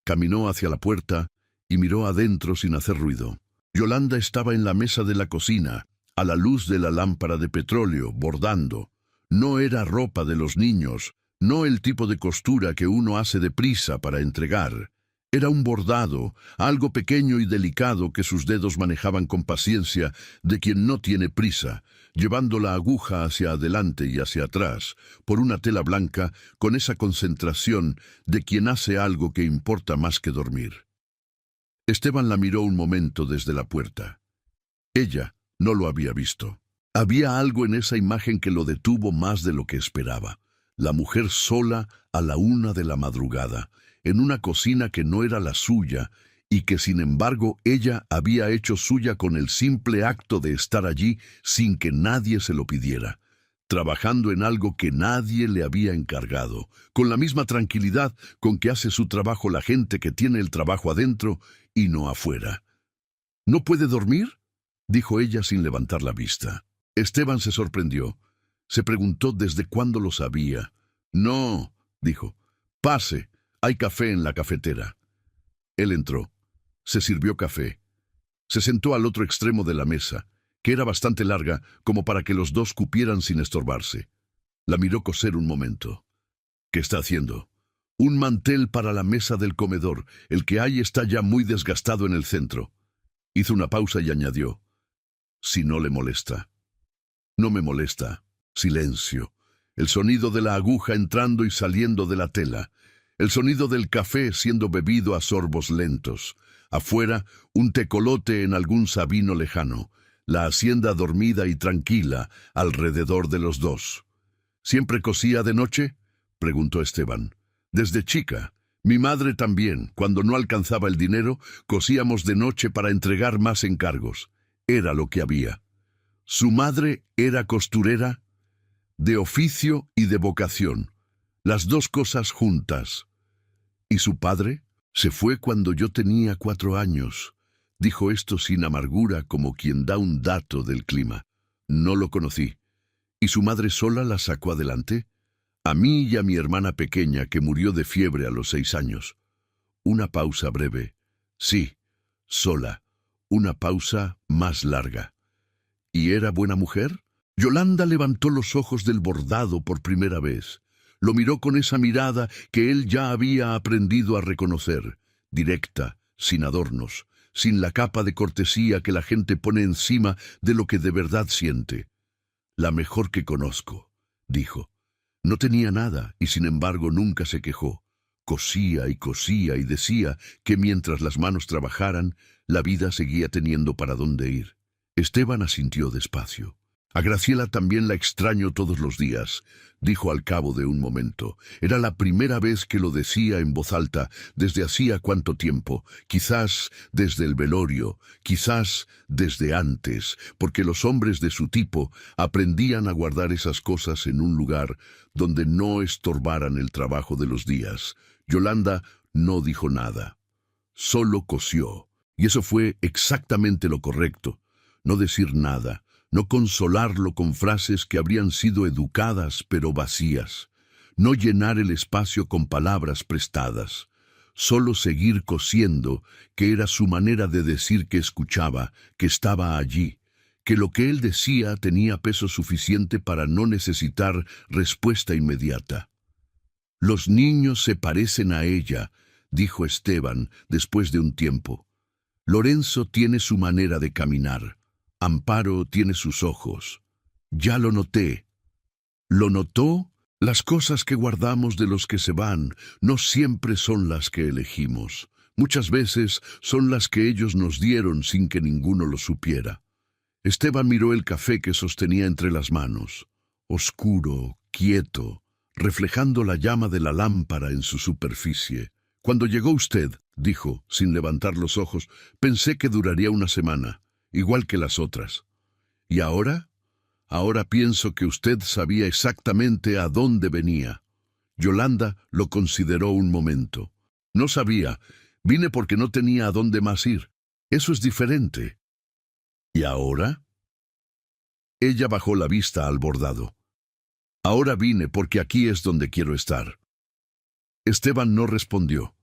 Caminó hacia la puerta y miró adentro sin hacer ruido. Yolanda estaba en la mesa de la cocina, a la luz de la lámpara de petróleo, bordando. No era ropa de los niños, no el tipo de costura que uno hace deprisa para entregar. Era un bordado, algo pequeño y delicado que sus dedos manejaban con paciencia de quien no tiene prisa, llevando la aguja hacia adelante y hacia atrás, por una tela blanca, con esa concentración de quien hace algo que importa más que dormir. Esteban la miró un momento desde la puerta. Ella no lo había visto. Había algo en esa imagen que lo detuvo más de lo que esperaba. La mujer sola a la 1 de la madrugada, en una cocina que no era la suya y que sin embargo ella había hecho suya con el simple acto de estar allí sin que nadie se lo pidiera, trabajando en algo que nadie le había encargado, con la misma tranquilidad con que hace su trabajo la gente que tiene el trabajo adentro y no afuera. «¿No puede dormir?», dijo ella sin levantar la vista. Esteban se sorprendió. Se preguntó desde cuándo lo sabía. «No», dijo. «Pase, hay café en la cafetera». Él entró. Se sirvió café. Se sentó al otro extremo de la mesa, que era bastante larga como para que los dos cupieran sin estorbarse. La miró coser un momento. «¿Qué está haciendo?» «Un mantel para la mesa del comedor. El que hay está ya muy desgastado en el centro». Hizo una pausa y añadió: «Si no le molesta». «No me molesta». Silencio. El sonido de la aguja entrando y saliendo de la tela. El sonido del café siendo bebido a sorbos lentos. Afuera, un tecolote en algún sabino lejano. La hacienda dormida y tranquila alrededor de los dos. «¿Siempre cosía de noche?», preguntó Esteban. «Desde chica. Mi madre también. Cuando no alcanzaba el dinero, cosíamos de noche para entregar más encargos. Era lo que había. Su madre era costurera, de oficio y de vocación, las dos cosas juntas. ¿Y su padre? Se fue cuando yo tenía 4 años. Dijo esto sin amargura, como quien da un dato del clima. No lo conocí. ¿Y su madre sola la sacó adelante? A mí y a mi hermana pequeña, que murió de fiebre a los 6 años. Una pausa breve. Sí, sola. Una pausa más larga. ¿Y era buena mujer? Yolanda levantó los ojos del bordado por primera vez. Lo miró con esa mirada que él ya había aprendido a reconocer, directa, sin adornos, sin la capa de cortesía que la gente pone encima de lo que de verdad siente. La mejor que conozco, dijo. No tenía nada y sin embargo nunca se quejó. Cosía y decía que mientras las manos trabajaran, la vida seguía teniendo para dónde ir. Esteban asintió despacio. A Graciela también la extraño todos los días, dijo al cabo de un momento. Era la primera vez que lo decía en voz alta desde hacía cuánto tiempo, quizás desde el velorio, quizás desde antes, porque los hombres de su tipo aprendían a guardar esas cosas en un lugar donde no estorbaran el trabajo de los días. Yolanda no dijo nada, solo cosió, y eso fue exactamente lo correcto, no decir nada. No consolarlo con frases que habrían sido educadas pero vacías, no llenar el espacio con palabras prestadas, solo seguir cosiendo, que era su manera de decir que escuchaba, que estaba allí, que lo que él decía tenía peso suficiente para no necesitar respuesta inmediata. Los niños se parecen a ella, dijo Esteban después de un tiempo. Lorenzo tiene su manera de caminar. Amparo tiene sus ojos. Ya lo noté. ¿Lo notó? Las cosas que guardamos de los que se van no siempre son las que elegimos. Muchas veces son las que ellos nos dieron sin que ninguno lo supiera. Esteban miró el café que sostenía entre las manos, oscuro, quieto, reflejando la llama de la lámpara en su superficie. Cuando llegó usted, dijo, sin levantar los ojos, pensé que duraría una semana. Igual que las otras. ¿Y ahora? Ahora pienso que usted sabía exactamente a dónde venía. Yolanda lo consideró un momento. No sabía. Vine porque no tenía a dónde más ir. Eso es diferente. ¿Y ahora? Ella bajó la vista al bordado. Ahora vine porque aquí es donde quiero estar. Esteban no respondió,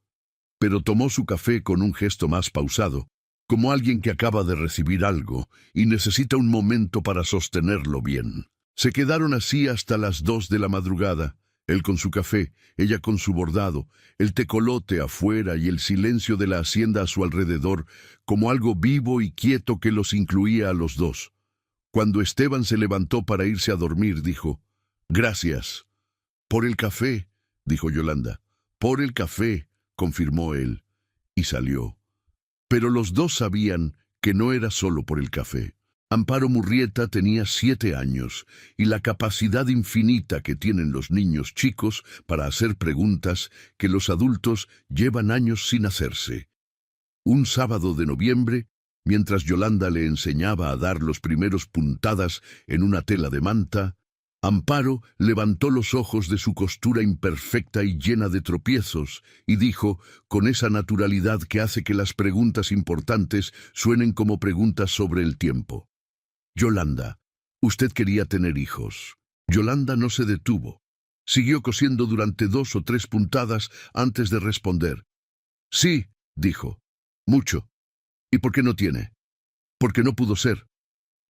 pero tomó su café con un gesto más pausado, como alguien que acaba de recibir algo y necesita un momento para sostenerlo bien. Se quedaron así hasta las 2 de la madrugada, él con su café, ella con su bordado, el tecolote afuera y el silencio de la hacienda a su alrededor, como algo vivo y quieto que los incluía a los dos. Cuando Esteban se levantó para irse a dormir, dijo, «Gracias». «Por el café», dijo Yolanda. «Por el café», confirmó él, y salió. Pero los dos sabían que no era solo por el café. Amparo Murrieta tenía 7 años y la capacidad infinita que tienen los niños chicos para hacer preguntas que los adultos llevan años sin hacerse. Un sábado de noviembre, mientras Yolanda le enseñaba a dar los primeros puntadas en una tela de manta, Amparo levantó los ojos de su costura imperfecta y llena de tropiezos y dijo, con esa naturalidad que hace que las preguntas importantes suenen como preguntas sobre el tiempo: «Yolanda, usted quería tener hijos». Yolanda no se detuvo. Siguió cosiendo durante 2 o 3 puntadas antes de responder. «Sí», dijo, «mucho». «¿Y por qué no tiene?» «Porque no pudo ser».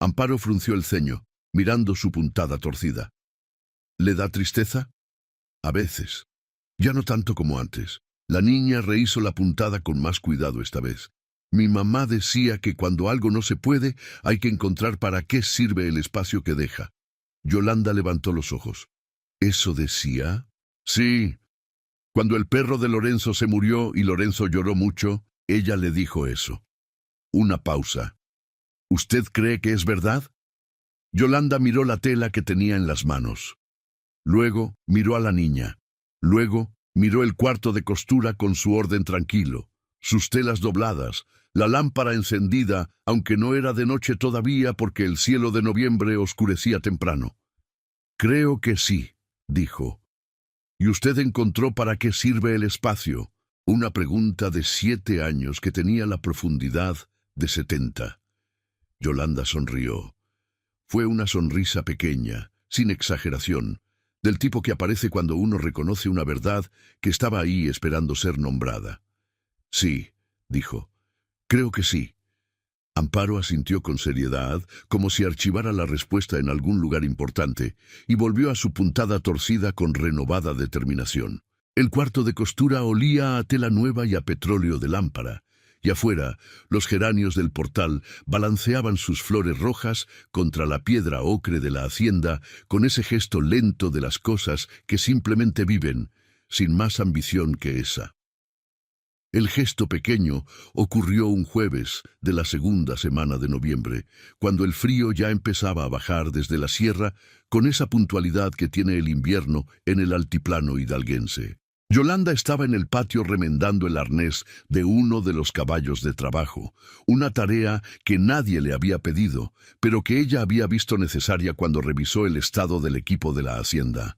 Amparo frunció el ceño, mirando su puntada torcida. «¿Le da tristeza?» «A veces. Ya no tanto como antes». La niña rehizo la puntada con más cuidado esta vez. «Mi mamá decía que cuando algo no se puede, hay que encontrar para qué sirve el espacio que deja». Yolanda levantó los ojos. ¿Eso decía? «Sí. Cuando el perro de Lorenzo se murió y Lorenzo lloró mucho, ella le dijo eso». Una pausa. «¿Usted cree que es verdad?» Yolanda miró la tela que tenía en las manos. Luego miró a la niña. Luego Miró el cuarto de costura con su orden tranquilo, sus telas dobladas, la lámpara encendida, aunque no era de noche todavía porque el cielo de noviembre oscurecía temprano. «Creo que sí», dijo. «¿Y usted encontró para qué sirve el espacio?». Una pregunta de 7 años que tenía la profundidad de 70. Yolanda sonrió. Fue una sonrisa pequeña, sin exageración, del tipo que aparece cuando uno reconoce una verdad que estaba ahí esperando ser nombrada. «Sí», dijo. «Creo que sí». Amparo asintió con seriedad, como si archivara la respuesta en algún lugar importante, y volvió a su puntada torcida con renovada determinación. El cuarto de costura olía a tela nueva y a petróleo de lámpara, y afuera los geranios del portal balanceaban sus flores rojas contra la piedra ocre de la hacienda con ese gesto lento de las cosas que simplemente viven, sin más ambición que esa. El gesto pequeño ocurrió un jueves de la segunda semana de noviembre, cuando el frío ya empezaba a bajar desde la sierra con esa puntualidad que tiene el invierno en el altiplano hidalguense. Yolanda estaba en el patio remendando el arnés de uno de los caballos de trabajo, una tarea que nadie le había pedido, pero que ella había visto necesaria cuando revisó el estado del equipo de la hacienda.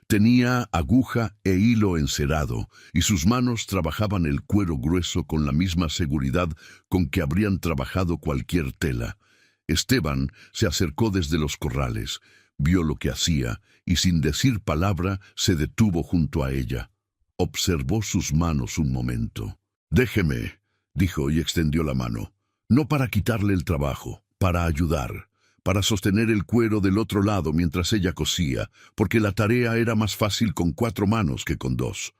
Tenía aguja e hilo encerado, y sus manos trabajaban el cuero grueso con la misma seguridad con que habrían trabajado cualquier tela. Esteban se acercó desde los corrales, vio lo que hacía, y sin decir palabra se detuvo junto a ella. Observó sus manos un momento. «Déjeme», dijo y extendió la mano. «No para quitarle el trabajo, para ayudar, para sostener el cuero del otro lado mientras ella cosía, porque la tarea era más fácil con 4 manos que con 2.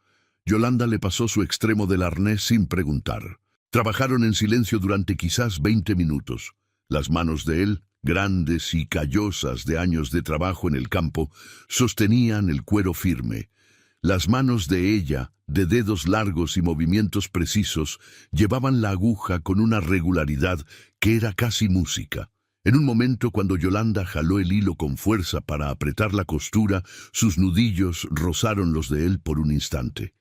Yolanda le pasó su extremo del arnés sin preguntar. Trabajaron en silencio durante quizás 20 minutos. Las manos de él, grandes y callosas de años de trabajo en el campo, sostenían el cuero firme. Las manos de ella, de dedos largos y movimientos precisos, llevaban la aguja con una regularidad que era casi música. En un momento, cuando Yolanda jaló el hilo con fuerza para apretar la costura, sus nudillos rozaron los de él por un instante.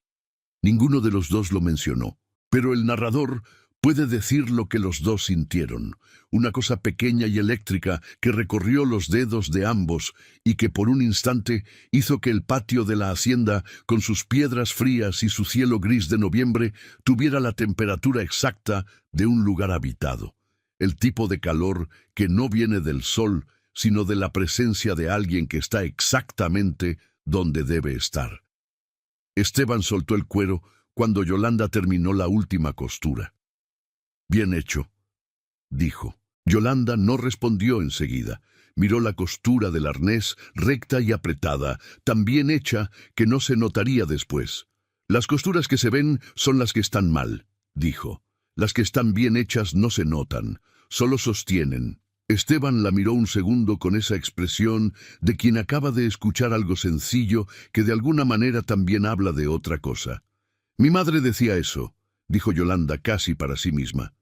Ninguno de los dos lo mencionó, pero el narrador puede decir lo que los dos sintieron, una cosa pequeña y eléctrica que recorrió los dedos de ambos y que por un instante hizo que el patio de la hacienda, con sus piedras frías y su cielo gris de noviembre, tuviera la temperatura exacta de un lugar habitado. El tipo de calor que no viene del sol, sino de la presencia de alguien que está exactamente donde debe estar. Esteban soltó el cuero cuando Yolanda terminó la última costura. «Bien hecho», dijo. Yolanda no respondió enseguida. Miró la costura del arnés, recta y apretada, tan bien hecha que no se notaría después. «Las costuras que se ven son las que están mal», dijo. «Las que están bien hechas no se notan, solo sostienen». Esteban la miró un segundo con esa expresión de quien acaba de escuchar algo sencillo que de alguna manera también habla de otra cosa. «Mi madre decía eso», dijo Yolanda casi para sí misma.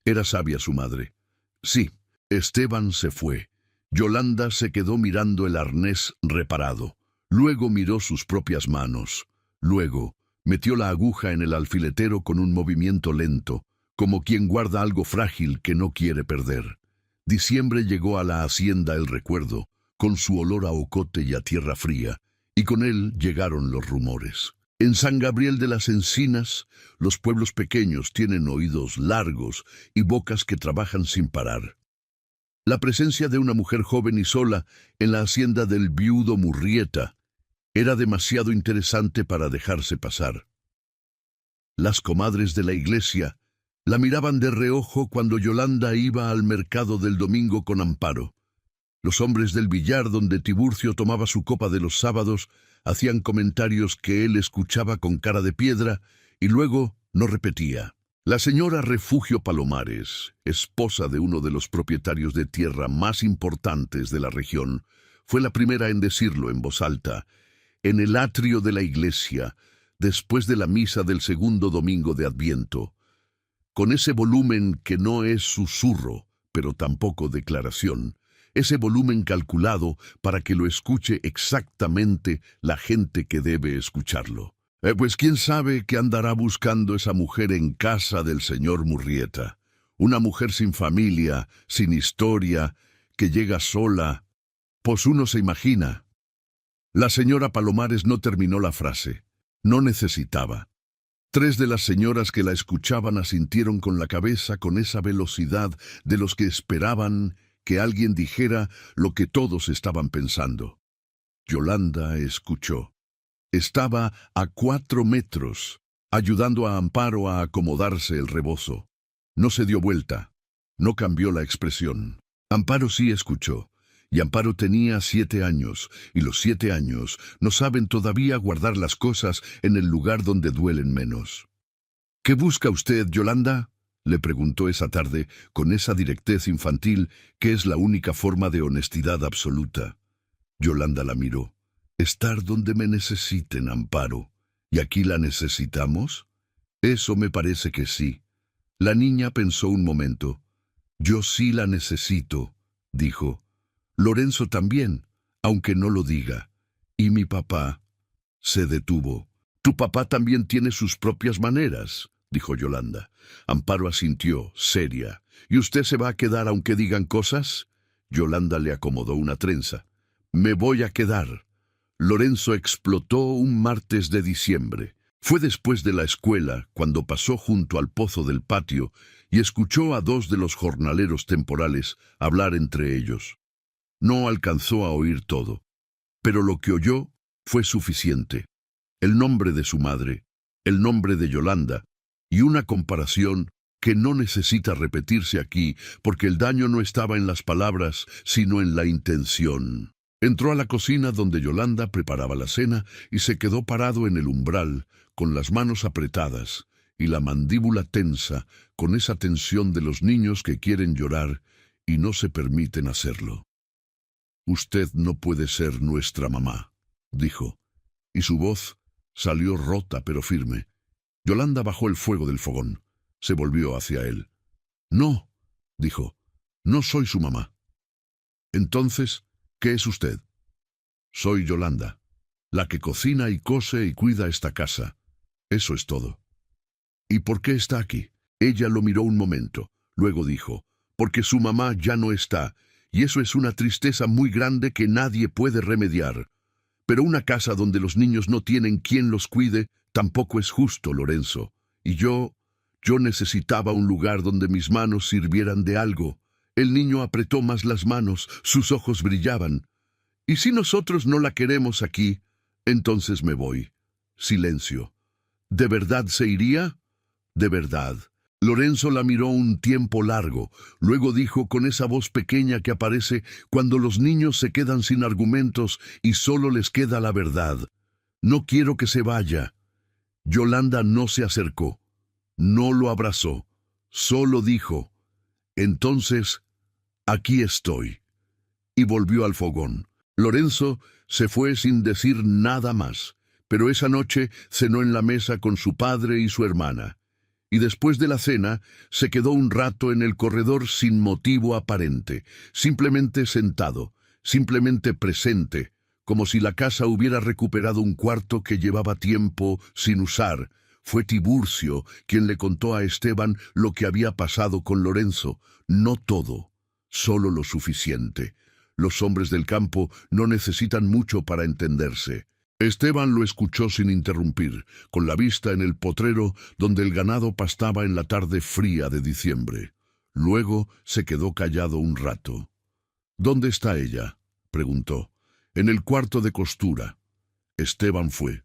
Era sabia su madre. Sí, Esteban se fue. Yolanda se quedó mirando el arnés reparado. Luego miró sus propias manos. Luego metió la aguja en el alfiletero con un movimiento lento, como quien guarda algo frágil que no quiere perder. Diciembre llegó a la hacienda el recuerdo, con su olor a ocote y a tierra fría, y con él llegaron los rumores. En San Gabriel de las Encinas, los pueblos pequeños tienen oídos largos y bocas que trabajan sin parar. La presencia de una mujer joven y sola en la hacienda del viudo Murrieta era demasiado interesante para dejarse pasar. Las comadres de la iglesia la miraban de reojo cuando Yolanda iba al mercado del domingo con Amparo. Los hombres del billar donde Tiburcio tomaba su copa de los sábados hacían comentarios que él escuchaba con cara de piedra y luego no repetía. La señora Refugio Palomares, esposa de uno de los propietarios de tierra más importantes de la región, fue la primera en decirlo en voz alta, en el atrio de la iglesia, después de la misa del segundo domingo de Adviento, con ese volumen que no es susurro, pero tampoco declaración, ese volumen calculado para que lo escuche exactamente la gente que debe escucharlo. Pues quién sabe qué andará buscando esa mujer en casa del señor Murrieta. Una mujer sin familia, sin historia, que llega sola. Pues uno se imagina. La señora Palomares no terminó la frase. No necesitaba. Tres de las señoras que la escuchaban asintieron con la cabeza con esa velocidad de los que esperaban que alguien dijera lo que todos estaban pensando. Yolanda escuchó. Estaba a 4 metros, ayudando a Amparo a acomodarse el rebozo. No se dio vuelta, no cambió la expresión. Amparo sí escuchó, y Amparo tenía 7 años, y los 7 años no saben todavía guardar las cosas en el lugar donde duelen menos. ¿Qué busca usted, Yolanda?, le preguntó esa tarde, con esa directez infantil que es la única forma de honestidad absoluta. Yolanda la miró. Estar donde me necesiten, Amparo. ¿Y aquí la necesitamos? Eso me parece que sí. La niña pensó un momento. Yo sí la necesito, dijo. Lorenzo también, aunque no lo diga. ¿Y mi papá? Se detuvo. Tu papá también tiene sus propias maneras, dijo Yolanda. Amparo asintió, seria. ¿Y usted se va a quedar aunque digan cosas? Yolanda le acomodó una trenza. Me voy a quedar. Lorenzo explotó un martes de diciembre. Fue después de la escuela, cuando pasó junto al pozo del patio y escuchó a 2 de los jornaleros temporales hablar entre ellos. No alcanzó a oír todo, pero lo que oyó fue suficiente. El nombre de su madre, el nombre de Yolanda, y una comparación que no necesita repetirse aquí, porque el daño no estaba en las palabras, sino en la intención. Entró a la cocina donde Yolanda preparaba la cena y se quedó parado en el umbral, con las manos apretadas y la mandíbula tensa, con esa tensión de los niños que quieren llorar y no se permiten hacerlo. Usted no puede ser nuestra mamá, dijo, y su voz salió rota pero firme. Yolanda bajó el fuego del fogón. Se volvió hacia él. No, dijo, no soy su mamá. Entonces, ¿qué es usted? Soy Yolanda, la que cocina y cose y cuida esta casa. Eso es todo. ¿Y por qué está aquí? Ella lo miró un momento. Luego dijo, porque su mamá ya no está, y eso es una tristeza muy grande que nadie puede remediar. Pero una casa donde los niños no tienen quien los cuide tampoco es justo, Lorenzo. Y yo necesitaba un lugar donde mis manos sirvieran de algo. El niño apretó más las manos, sus ojos brillaban. ¿Y si nosotros no la queremos aquí? Entonces me voy. Silencio. ¿De verdad se iría? De verdad. Lorenzo la miró un tiempo largo, luego dijo con esa voz pequeña que aparece cuando los niños se quedan sin argumentos y solo les queda la verdad. No quiero que se vaya. Yolanda no se acercó, no lo abrazó, solo dijo, entonces, aquí estoy. Y volvió al fogón. Lorenzo se fue sin decir nada más, pero esa noche cenó en la mesa con su padre y su hermana. Y después de la cena, se quedó un rato en el corredor sin motivo aparente, simplemente sentado, simplemente presente, como si la casa hubiera recuperado un cuarto que llevaba tiempo sin usar. Fue Tiburcio quien le contó a Esteban lo que había pasado con Lorenzo. No todo, solo lo suficiente. Los hombres del campo no necesitan mucho para entenderse. Esteban lo escuchó sin interrumpir, con la vista en el potrero donde el ganado pastaba en la tarde fría de diciembre. Luego se quedó callado un rato. ¿Dónde está ella?, preguntó. En el cuarto de costura. Esteban fue.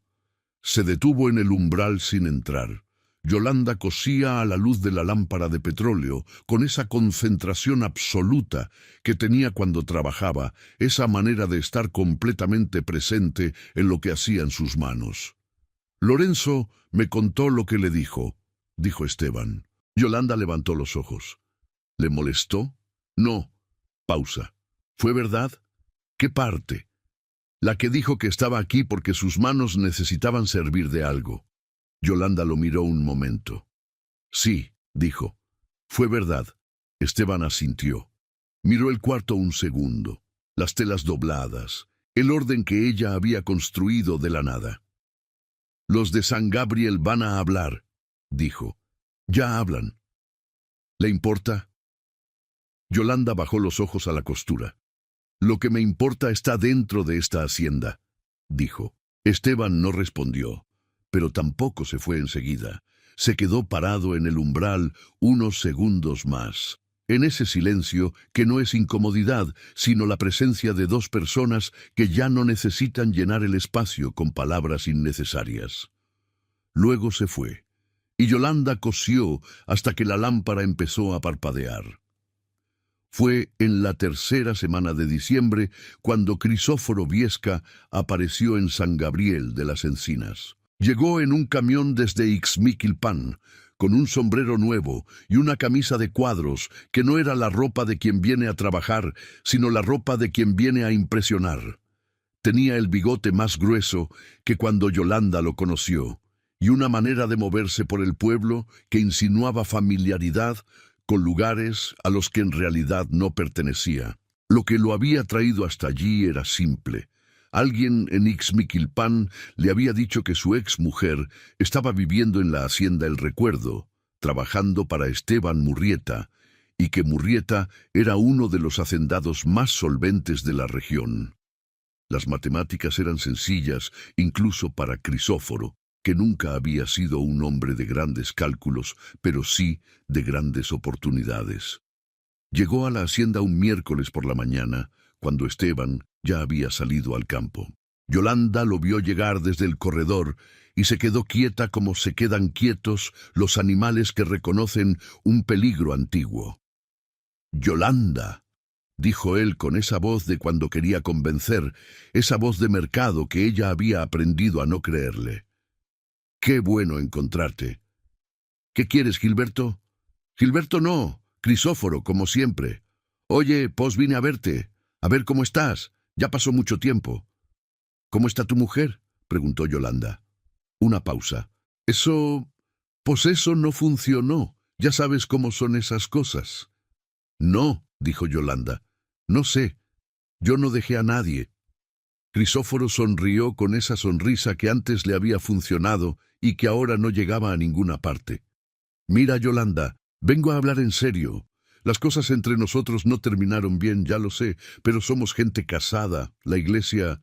Se detuvo en el umbral sin entrar. Yolanda cosía a la luz de la lámpara de petróleo, con esa concentración absoluta que tenía cuando trabajaba, esa manera de estar completamente presente en lo que hacían sus manos. Lorenzo me contó lo que le dijo Esteban. Yolanda levantó los ojos. ¿Le molestó? No. Pausa. ¿Fue verdad? ¿Qué parte? La que dijo que estaba aquí porque sus manos necesitaban servir de algo. Yolanda lo miró un momento. Sí, dijo. Fue verdad. Esteban asintió. Miró el cuarto un segundo, las telas dobladas, el orden que ella había construido de la nada. Los de San Gabriel van a hablar, dijo. Ya hablan. ¿Le importa? Yolanda bajó los ojos a la costura. Lo que me importa está dentro de esta hacienda, dijo. Esteban no respondió, pero tampoco se fue enseguida. Se quedó parado en el umbral unos segundos más. En ese silencio, que no es incomodidad, sino la presencia de dos personas que ya no necesitan llenar el espacio con palabras innecesarias. Luego se fue, y Yolanda cosió hasta que la lámpara empezó a parpadear. Fue en la tercera semana de diciembre cuando Crisóforo Viesca apareció en San Gabriel de las Encinas. Llegó en un camión desde Ixmiquilpan, con un sombrero nuevo y una camisa de cuadros que no era la ropa de quien viene a trabajar, sino la ropa de quien viene a impresionar. Tenía el bigote más grueso que cuando Yolanda lo conoció, y una manera de moverse por el pueblo que insinuaba familiaridad con lugares a los que en realidad no pertenecía. Lo que lo había traído hasta allí era simple. Alguien en Ixmiquilpan le había dicho que su exmujer estaba viviendo en la hacienda El Recuerdo, trabajando para Esteban Murrieta, y que Murrieta era uno de los hacendados más solventes de la región. Las matemáticas eran sencillas, incluso para Crisóforo, que nunca había sido un hombre de grandes cálculos, pero sí de grandes oportunidades. Llegó a la hacienda un miércoles por la mañana, cuando Esteban ya había salido al campo. Yolanda lo vio llegar desde el corredor y se quedó quieta como se quedan quietos los animales que reconocen un peligro antiguo. «Yolanda», dijo él con esa voz de cuando quería convencer, esa voz de mercado que ella había aprendido a no creerle. «Qué bueno encontrarte». «¿Qué quieres, Gilberto?» «Gilberto no, Crisóforo, como siempre. Oye, pues vine a verte, a ver cómo estás. Ya pasó mucho tiempo». «¿Cómo está tu mujer?», preguntó Yolanda. Una pausa. Pues eso no funcionó. Ya sabes cómo son esas cosas». «No», dijo Yolanda. «No sé. Yo no dejé a nadie». Crisóforo sonrió con esa sonrisa que antes le había funcionado y que ahora no llegaba a ninguna parte. «Mira, Yolanda, vengo a hablar en serio. Las cosas entre nosotros no terminaron bien, ya lo sé, pero somos gente casada. La iglesia...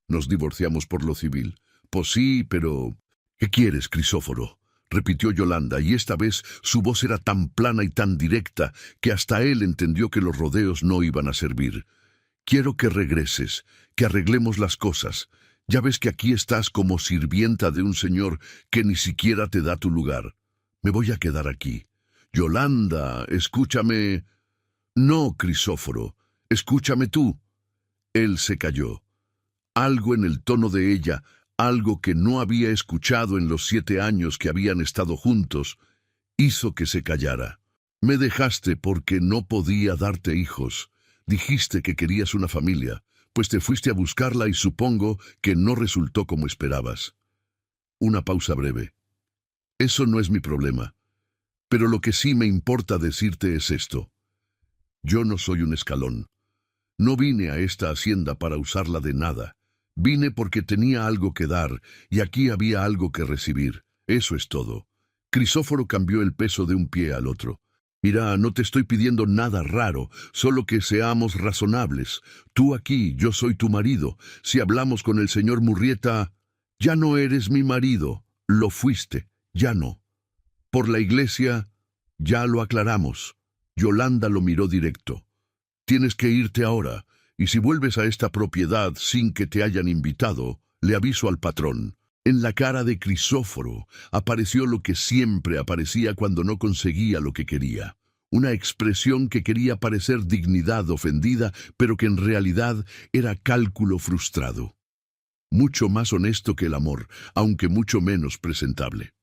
Nos divorciamos por lo civil». «Pues sí, pero...» «¿Qué quieres, Crisóforo?», repitió Yolanda, y esta vez su voz era tan plana y tan directa que hasta él entendió que los rodeos no iban a servir. «Quiero que regreses, que arreglemos las cosas. Ya ves que aquí estás como sirvienta de un señor que ni siquiera te da tu lugar. Me voy a quedar aquí». «Yolanda, escúchame». «No, Crisóforo, escúchame tú». Él se calló. Algo en el tono de ella, algo que no había escuchado en los 7 años que habían estado juntos, hizo que se callara. «Me dejaste porque no podía darte hijos. Dijiste que querías una familia, pues te fuiste a buscarla y supongo que no resultó como esperabas». Una pausa breve. «Eso no es mi problema. Pero lo que sí me importa decirte es esto. Yo no soy un escalón. No vine a esta hacienda para usarla de nada. Vine porque tenía algo que dar y aquí había algo que recibir. Eso es todo». Crisóforo cambió el peso de un pie al otro. «Mira, no te estoy pidiendo nada raro, solo que seamos razonables. Tú aquí, yo soy tu marido. Si hablamos con el señor Murrieta, ya no eres mi marido. Lo fuiste, ya no. Por la iglesia, ya lo aclaramos». Yolanda lo miró directo. «Tienes que irte ahora, y si vuelves a esta propiedad sin que te hayan invitado, le aviso al patrón». En la cara de Crisóforo apareció lo que siempre aparecía cuando no conseguía lo que quería. Una expresión que quería parecer dignidad ofendida, pero que en realidad era cálculo frustrado. Mucho más honesto que el amor, aunque mucho menos presentable.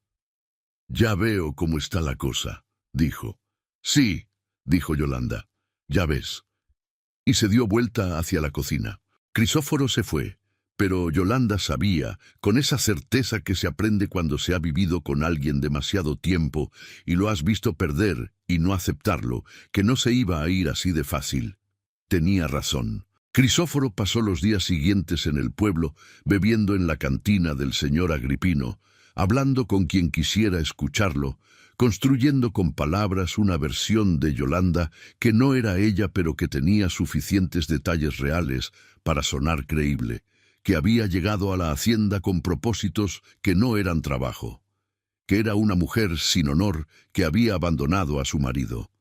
«Ya veo cómo está la cosa», dijo. «Sí», dijo Yolanda. «Ya ves». Y se dio vuelta hacia la cocina. Crisóforo se fue. Pero Yolanda sabía, con esa certeza que se aprende cuando se ha vivido con alguien demasiado tiempo y lo has visto perder y no aceptarlo, que no se iba a ir así de fácil. Tenía razón. Crisóforo pasó los días siguientes en el pueblo, bebiendo en la cantina del señor Agripino, hablando con quien quisiera escucharlo, construyendo con palabras una versión de Yolanda que no era ella pero que tenía suficientes detalles reales para sonar creíble, que había llegado a la hacienda con propósitos que no eran trabajo, que era una mujer sin honor que había abandonado a su marido,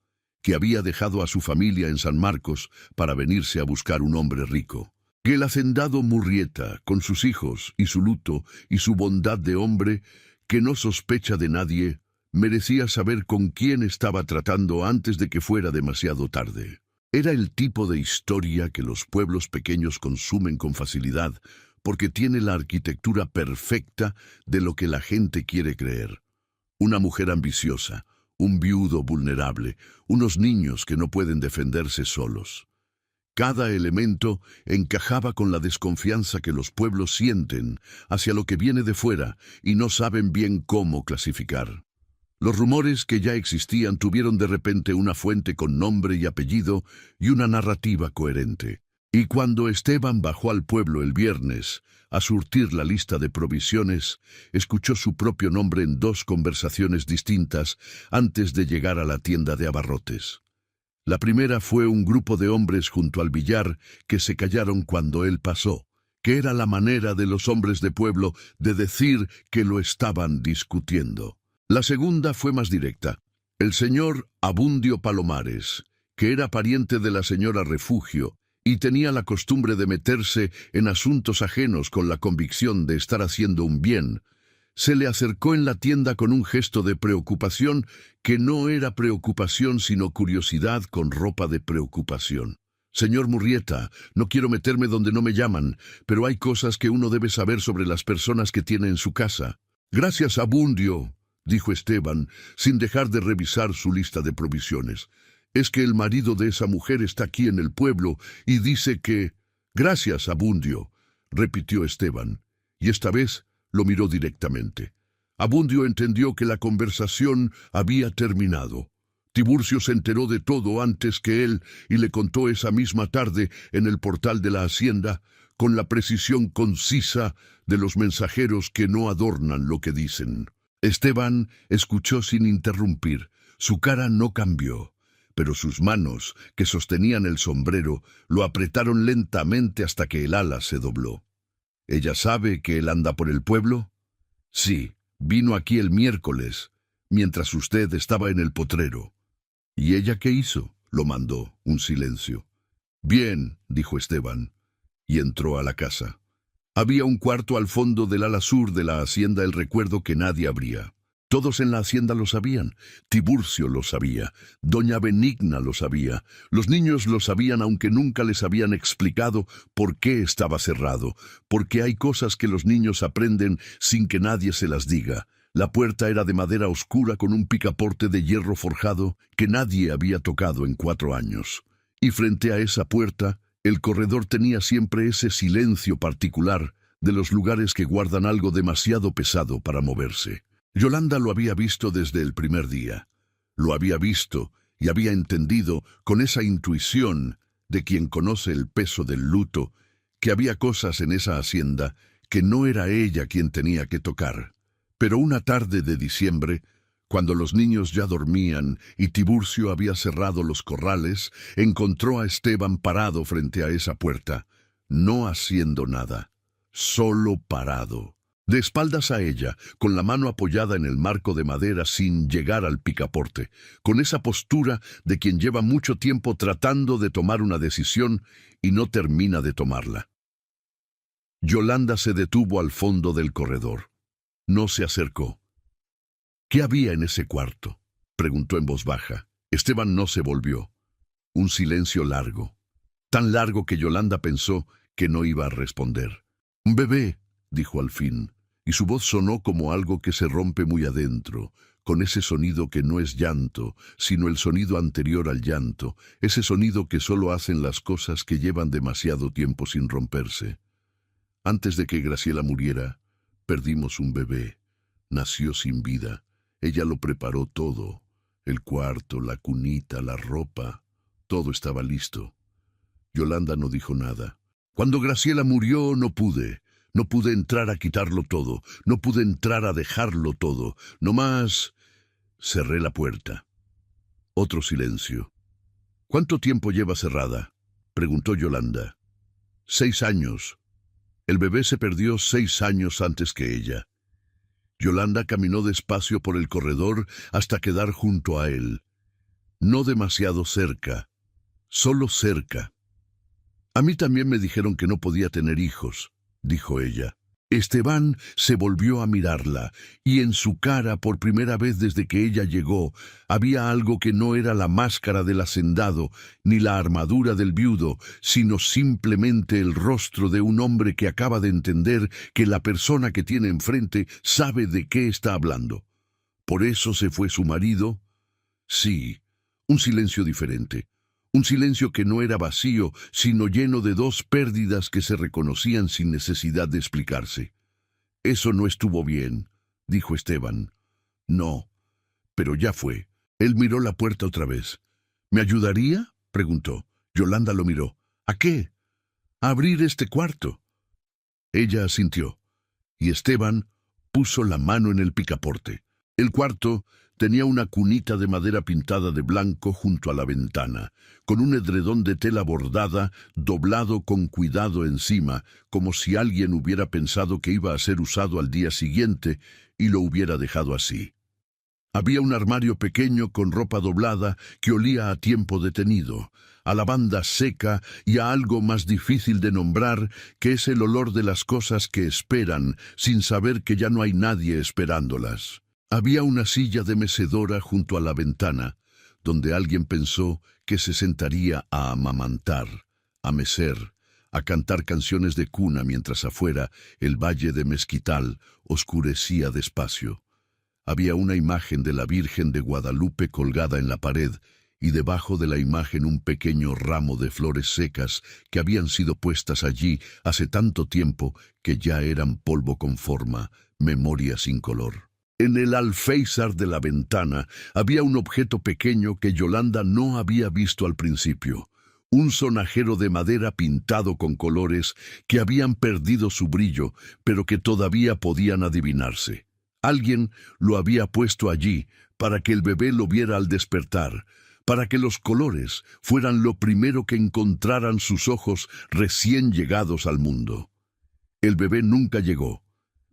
que había dejado a su familia en San Marcos para venirse a buscar un hombre rico, que el hacendado Murrieta, con sus hijos y su luto y su bondad de hombre, que no sospecha de nadie, merecía saber con quién estaba tratando antes de que fuera demasiado tarde. Era el tipo de historia que los pueblos pequeños consumen con facilidad, porque tiene la arquitectura perfecta de lo que la gente quiere creer. Una mujer ambiciosa, un viudo vulnerable, unos niños que no pueden defenderse solos. Cada elemento encajaba con la desconfianza que los pueblos sienten hacia lo que viene de fuera y no saben bien cómo clasificar. Los rumores que ya existían tuvieron de repente una fuente con nombre y apellido y una narrativa coherente. Y cuando Esteban bajó al pueblo el viernes a surtir la lista de provisiones, escuchó su propio nombre en 2 conversaciones distintas antes de llegar a la tienda de abarrotes. La primera fue un grupo de hombres junto al billar que se callaron cuando él pasó, que era la manera de los hombres de pueblo de decir que lo estaban discutiendo. La segunda fue más directa. El señor Abundio Palomares, que era pariente de la señora Refugio, y tenía la costumbre de meterse en asuntos ajenos con la convicción de estar haciendo un bien, se le acercó en la tienda con un gesto de preocupación que no era preocupación sino curiosidad con ropa de preocupación. Señor Murrieta, no quiero meterme donde no me llaman, pero hay cosas que uno debe saber sobre las personas que tiene en su casa. Gracias, Abundio, dijo Esteban, sin dejar de revisar su lista de provisiones. Es que el marido de esa mujer está aquí en el pueblo y dice que... Gracias, Abundio, repitió Esteban, y esta vez lo miró directamente. Abundio entendió que la conversación había terminado. Tiburcio se enteró de todo antes que él y le contó esa misma tarde en el portal de la hacienda, con la precisión concisa de los mensajeros que no adornan lo que dicen. Esteban escuchó sin interrumpir. Su cara no cambió, pero sus manos, que sostenían el sombrero, lo apretaron lentamente hasta que el ala se dobló. ¿Ella sabe que él anda por el pueblo? Sí, vino aquí el miércoles, mientras usted estaba en el potrero. ¿Y ella qué hizo? Lo mandó, un silencio. Bien, dijo Esteban, y entró a la casa. Había un cuarto al fondo del ala sur de la hacienda El Recuerdo que nadie abría. Todos en la hacienda lo sabían. Tiburcio lo sabía. Doña Benigna lo sabía. Los niños lo sabían aunque nunca les habían explicado por qué estaba cerrado. Porque hay cosas que los niños aprenden sin que nadie se las diga. La puerta era de madera oscura con un picaporte de hierro forjado que nadie había tocado en 4 años. Y frente a esa puerta, el corredor tenía siempre ese silencio particular de los lugares que guardan algo demasiado pesado para moverse. Yolanda lo había visto desde el primer día. Lo había visto y había entendido con esa intuición de quien conoce el peso del luto que había cosas en esa hacienda que no era ella quien tenía que tocar. Pero una tarde de diciembre, cuando los niños ya dormían y Tiburcio había cerrado los corrales, encontró a Esteban parado frente a esa puerta, no haciendo nada, solo parado. De espaldas a ella, con la mano apoyada en el marco de madera sin llegar al picaporte, con esa postura de quien lleva mucho tiempo tratando de tomar una decisión y no termina de tomarla. Yolanda se detuvo al fondo del corredor. No se acercó. ¿Qué había en ese cuarto?, preguntó en voz baja. Esteban no se volvió. Un silencio largo, tan largo que Yolanda pensó que no iba a responder. «Un bebé», dijo al fin, y su voz sonó como algo que se rompe muy adentro, con ese sonido que no es llanto, sino el sonido anterior al llanto, ese sonido que solo hacen las cosas que llevan demasiado tiempo sin romperse. Antes de que Graciela muriera, perdimos un bebé. Nació sin vida. Ella lo preparó todo. El cuarto, la cunita, la ropa, todo estaba listo. Yolanda no dijo nada. Cuando Graciela murió no pude. No pude entrar a quitarlo todo. No pude entrar a dejarlo todo. Nomás cerré la puerta. Otro silencio. ¿Cuánto tiempo lleva cerrada?, preguntó Yolanda. 6 años. El bebé se perdió 6 años antes que ella. Yolanda caminó despacio por el corredor hasta quedar junto a él. No demasiado cerca, solo cerca. A mí también me dijeron que no podía tener hijos, dijo ella. Esteban se volvió a mirarla, y en su cara, por primera vez desde que ella llegó, había algo que no era la máscara del hacendado, ni la armadura del viudo, sino simplemente el rostro de un hombre que acaba de entender que la persona que tiene enfrente sabe de qué está hablando. ¿Por eso se fue su marido? Sí, un silencio diferente. Un silencio que no era vacío, sino lleno de 2 pérdidas que se reconocían sin necesidad de explicarse. Eso no estuvo bien, dijo Esteban. No, pero ya fue. Él miró la puerta otra vez. ¿Me ayudaría?, preguntó. Yolanda lo miró. ¿A qué? A abrir este cuarto. Ella asintió, y Esteban puso la mano en el picaporte. El cuarto tenía una cunita de madera pintada de blanco junto a la ventana, con un edredón de tela bordada, doblado con cuidado encima, como si alguien hubiera pensado que iba a ser usado al día siguiente y lo hubiera dejado así. Había un armario pequeño con ropa doblada que olía a tiempo detenido, a lavanda seca y a algo más difícil de nombrar, que es el olor de las cosas que esperan, sin saber que ya no hay nadie esperándolas. Había una silla de mecedora junto a la ventana, donde alguien pensó que se sentaría a amamantar, a mecer, a cantar canciones de cuna mientras afuera el valle de Mezquital oscurecía despacio. Había una imagen de la Virgen de Guadalupe colgada en la pared, y debajo de la imagen un pequeño ramo de flores secas que habían sido puestas allí hace tanto tiempo que ya eran polvo con forma, memoria sin color. En el alféizar de la ventana había un objeto pequeño que Yolanda no había visto al principio. Un sonajero de madera pintado con colores que habían perdido su brillo, pero que todavía podían adivinarse. Alguien lo había puesto allí para que el bebé lo viera al despertar, para que los colores fueran lo primero que encontraran sus ojos recién llegados al mundo. El bebé nunca llegó,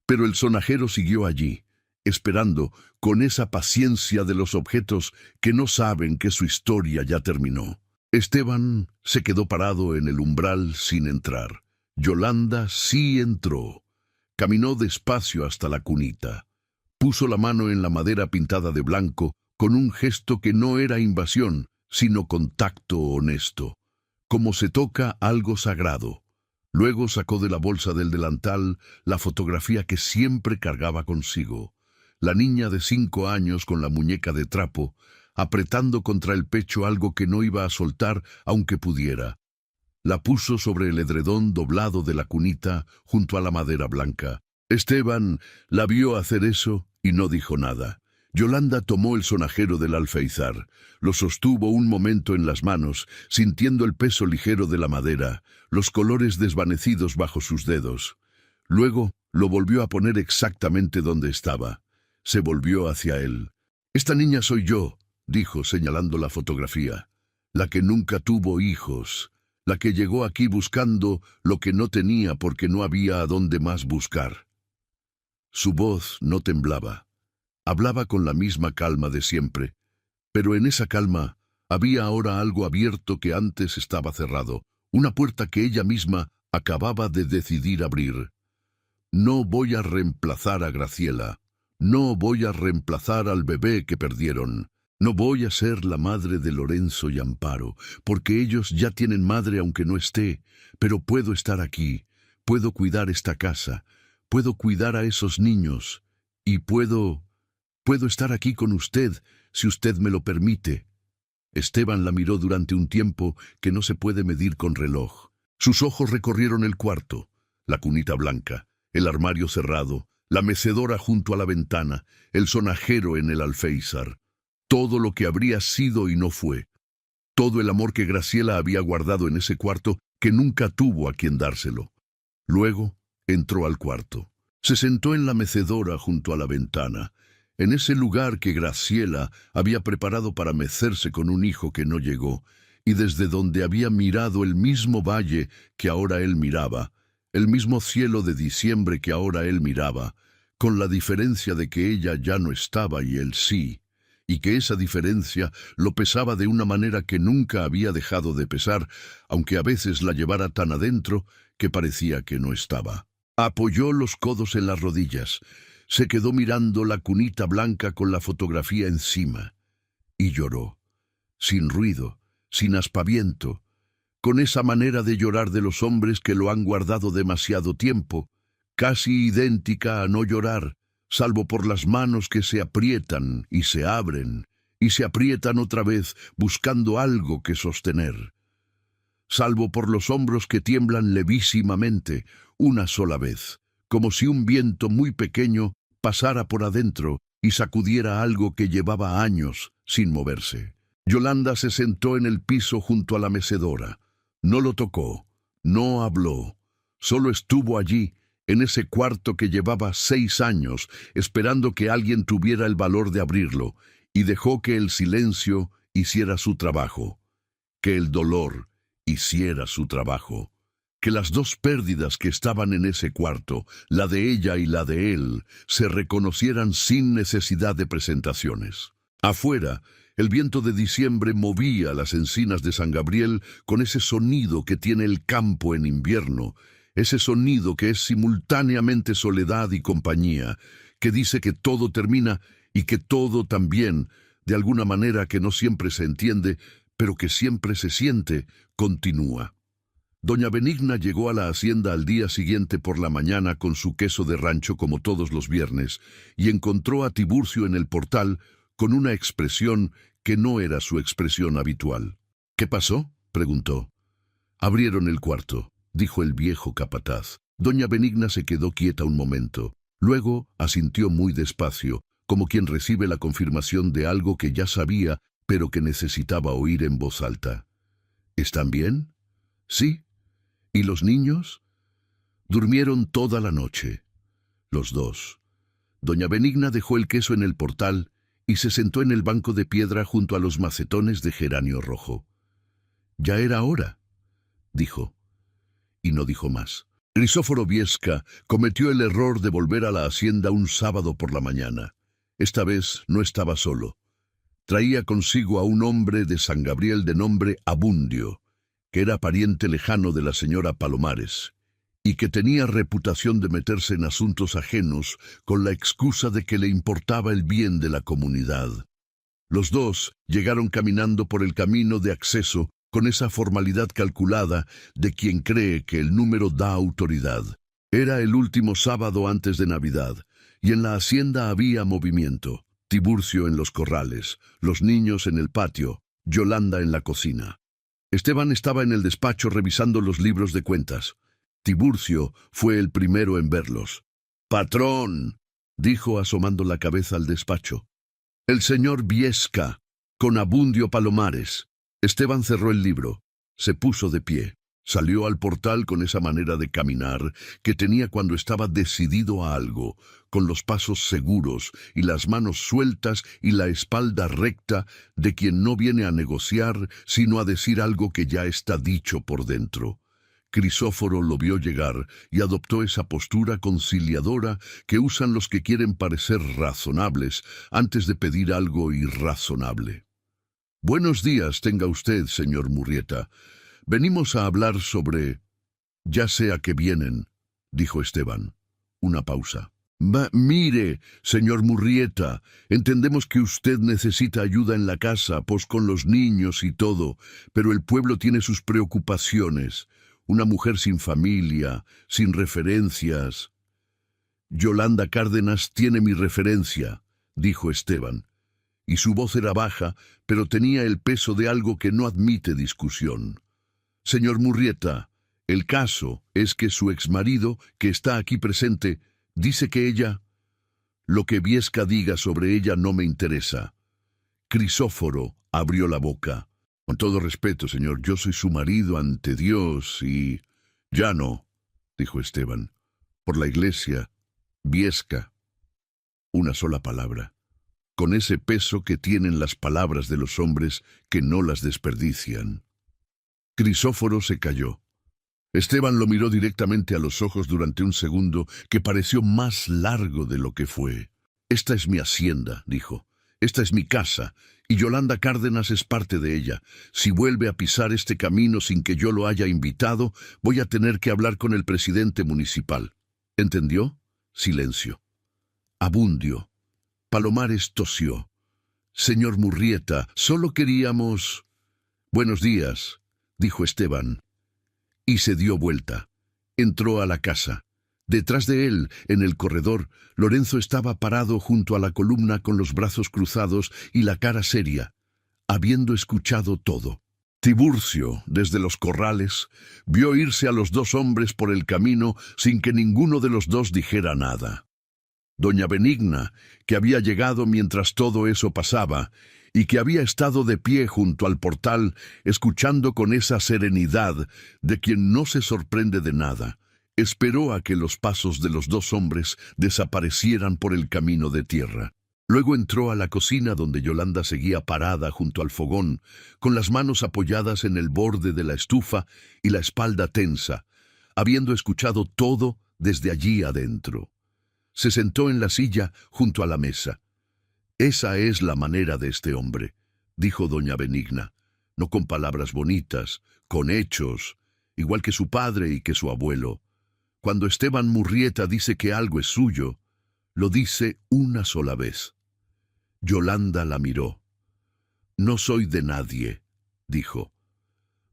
pero el sonajero siguió allí, esperando con esa paciencia de los objetos que no saben que su historia ya terminó. Esteban se quedó parado en el umbral sin entrar. Yolanda sí entró. Caminó despacio hasta la cunita. Puso la mano en la madera pintada de blanco con un gesto que no era invasión, sino contacto honesto, como se toca algo sagrado. Luego sacó de la bolsa del delantal la fotografía que siempre cargaba consigo. La niña de 5 años con la muñeca de trapo, apretando contra el pecho algo que no iba a soltar aunque pudiera. La puso sobre el edredón doblado de la cunita junto a la madera blanca. Esteban la vio hacer eso y no dijo nada. Yolanda tomó el sonajero del alféizar, lo sostuvo un momento en las manos, sintiendo el peso ligero de la madera, los colores desvanecidos bajo sus dedos. Luego lo volvió a poner exactamente donde estaba. Se volvió hacia él. «Esta niña soy yo», dijo señalando la fotografía. «La que nunca tuvo hijos, la que llegó aquí buscando lo que no tenía porque no había a dónde más buscar». Su voz no temblaba. Hablaba con la misma calma de siempre, pero en esa calma había ahora algo abierto que antes estaba cerrado, una puerta que ella misma acababa de decidir abrir. «No voy a reemplazar a Graciela. No voy a reemplazar al bebé que perdieron. No voy a ser la madre de Lorenzo y Amparo, porque ellos ya tienen madre aunque no esté, pero puedo estar aquí, puedo cuidar esta casa, puedo cuidar a esos niños, y puedo estar aquí con usted, si usted me lo permite». Esteban la miró durante un tiempo que no se puede medir con reloj. Sus ojos recorrieron el cuarto, la cunita blanca, el armario cerrado, la mecedora junto a la ventana, el sonajero en el alféizar, todo lo que habría sido y no fue. todo el amor que Graciela había guardado en ese cuarto que nunca tuvo a quien dárselo. Luego entró al cuarto. Se sentó en la mecedora junto a la ventana, en ese lugar que Graciela había preparado para mecerse con un hijo que no llegó, y desde donde había mirado el mismo valle que ahora él miraba, el mismo cielo de diciembre que ahora él miraba, con la diferencia de que ella ya no estaba y él sí, y que esa diferencia lo pesaba de una manera que nunca había dejado de pesar, aunque a veces la llevara tan adentro que parecía que no estaba. Apoyó los codos en las rodillas, se quedó mirando la cunita blanca con la fotografía encima, y lloró, sin ruido, sin aspaviento, con esa manera de llorar de los hombres que lo han guardado demasiado tiempo, casi idéntica a no llorar, salvo por las manos que se aprietan y se abren, y se aprietan otra vez buscando algo que sostener, salvo por los hombros que tiemblan levísimamente, una sola vez, como si un viento muy pequeño pasara por adentro y sacudiera algo que llevaba años sin moverse. Yolanda se sentó en el piso junto a la mecedora. No lo tocó, no habló, solo estuvo allí, en ese cuarto que llevaba 6 años, esperando que alguien tuviera el valor de abrirlo, y dejó que el silencio hiciera su trabajo, que el dolor hiciera su trabajo, que las dos pérdidas que estaban en ese cuarto, la de ella y la de él, se reconocieran sin necesidad de presentaciones. Afuera, el viento de diciembre movía las encinas de San Gabriel con ese sonido que tiene el campo en invierno, ese sonido que es simultáneamente soledad y compañía, que dice que todo termina y que todo también, de alguna manera que no siempre se entiende, pero que siempre se siente, continúa. Doña Benigna llegó a la hacienda al día siguiente por la mañana con su queso de rancho como todos los viernes, y encontró a Tiburcio en el portal con una expresión que no era su expresión habitual. ¿Qué pasó?, preguntó. Abrieron el cuarto, dijo el viejo capataz. Doña Benigna se quedó quieta un momento. Luego asintió muy despacio, como quien recibe la confirmación de algo que ya sabía, pero que necesitaba oír en voz alta. ¿Están bien? Sí. ¿Y los niños? Durmieron toda la noche. Los dos. Doña Benigna dejó el queso en el portal y se sentó en el banco de piedra junto a los macetones de geranio rojo. Ya era hora, dijo, y no dijo más. Crisóforo Viesca cometió el error de volver a la hacienda un sábado por la mañana. Esta vez no estaba solo. Traía consigo a un hombre de San Gabriel de nombre Abundio, que era pariente lejano de la señora Palomares, y que tenía reputación de meterse en asuntos ajenos con la excusa de que le importaba el bien de la comunidad. Los dos llegaron caminando por el camino de acceso con esa formalidad calculada de quien cree que el número da autoridad. Era el último sábado antes de Navidad, y en la hacienda había movimiento. Tiburcio en los corrales, los niños en el patio, Yolanda en la cocina. Esteban estaba en el despacho revisando los libros de cuentas. Tiburcio fue el primero en verlos. «Patrón», dijo asomando la cabeza al despacho. «El señor Viesca, con Abundio Palomares». Esteban cerró el libro, se puso de pie, salió al portal con esa manera de caminar que tenía cuando estaba decidido a algo, con los pasos seguros y las manos sueltas y la espalda recta de quien no viene a negociar, sino a decir algo que ya está dicho por dentro. Crisóforo lo vio llegar y adoptó esa postura conciliadora que usan los que quieren parecer razonables antes de pedir algo irrazonable. «Buenos días tenga usted, señor Murrieta. Venimos a hablar sobre...» «Ya sé a qué vienen», dijo Esteban. Una pausa. «Mire, señor Murrieta, entendemos que usted necesita ayuda en la casa, pues con los niños y todo, pero el pueblo tiene sus preocupaciones. Una mujer sin familia, sin referencias...» «Yolanda Cárdenas tiene mi referencia», dijo Esteban, y su voz era baja, pero tenía el peso de algo que no admite discusión. «Señor Murrieta, el caso es que su exmarido, que está aquí presente, dice que ella... Lo que Viesca diga sobre ella no me interesa». Crisóforo abrió la boca. Con todo respeto, señor, yo soy su marido ante Dios y... Ya no, dijo Esteban. Por la iglesia, Viesca, una sola palabra, con ese peso que tienen las palabras de los hombres que no las desperdician. Crisóforo se calló. Esteban lo miró directamente a los ojos durante un segundo que pareció más largo de lo que fue. Esta es mi hacienda, dijo. Esta es mi casa, y Yolanda Cárdenas es parte de ella. Si vuelve a pisar este camino sin que yo lo haya invitado, voy a tener que hablar con el presidente municipal. ¿Entendió? Silencio. Abundio. Palomares tosió. Señor Murrieta, solo queríamos... Buenos días, dijo Esteban. Y se dio vuelta. Entró a la casa. Detrás de él, en el corredor, Lorenzo estaba parado junto a la columna con los brazos cruzados y la cara seria, habiendo escuchado todo. Tiburcio, desde los corrales, vio irse a los dos hombres por el camino sin que ninguno de los dos dijera nada. Doña Benigna, que había llegado mientras todo eso pasaba, y que había estado de pie junto al portal, escuchando con esa serenidad de quien no se sorprende de nada, esperó a que los pasos de los dos hombres desaparecieran por el camino de tierra. Luego entró a la cocina donde Yolanda seguía parada junto al fogón, con las manos apoyadas en el borde de la estufa y la espalda tensa, habiendo escuchado todo desde allí adentro. Se sentó en la silla junto a la mesa. «Esa es la manera de este hombre», dijo doña Benigna, no con palabras bonitas, con hechos, igual que su padre y que su abuelo. Cuando Esteban Murrieta dice que algo es suyo, lo dice una sola vez. Yolanda la miró. «No soy de nadie», dijo.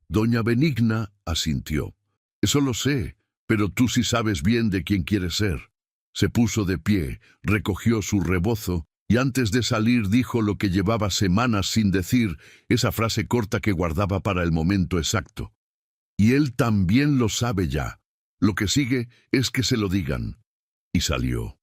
Doña Benigna asintió. «Eso lo sé, pero tú sí sabes bien de quién quieres ser». Se puso de pie, recogió su rebozo y antes de salir dijo lo que llevaba semanas sin decir, esa frase corta que guardaba para el momento exacto. «Y él también lo sabe ya. Lo que sigue es que se lo digan». Y salió.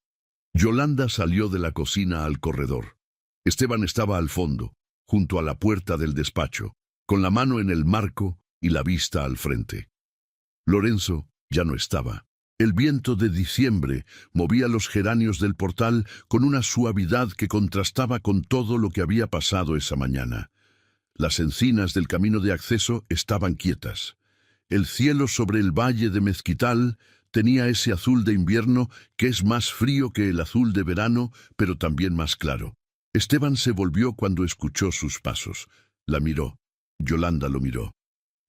Yolanda salió de la cocina al corredor. Esteban estaba al fondo, junto a la puerta del despacho, con la mano en el marco y la vista al frente. Lorenzo ya no estaba. El viento de diciembre movía los geranios del portal con una suavidad que contrastaba con todo lo que había pasado esa mañana. Las encinas del camino de acceso estaban quietas. El cielo sobre el valle de Mezquital tenía ese azul de invierno que es más frío que el azul de verano, pero también más claro. Esteban se volvió cuando escuchó sus pasos. La miró. Yolanda lo miró.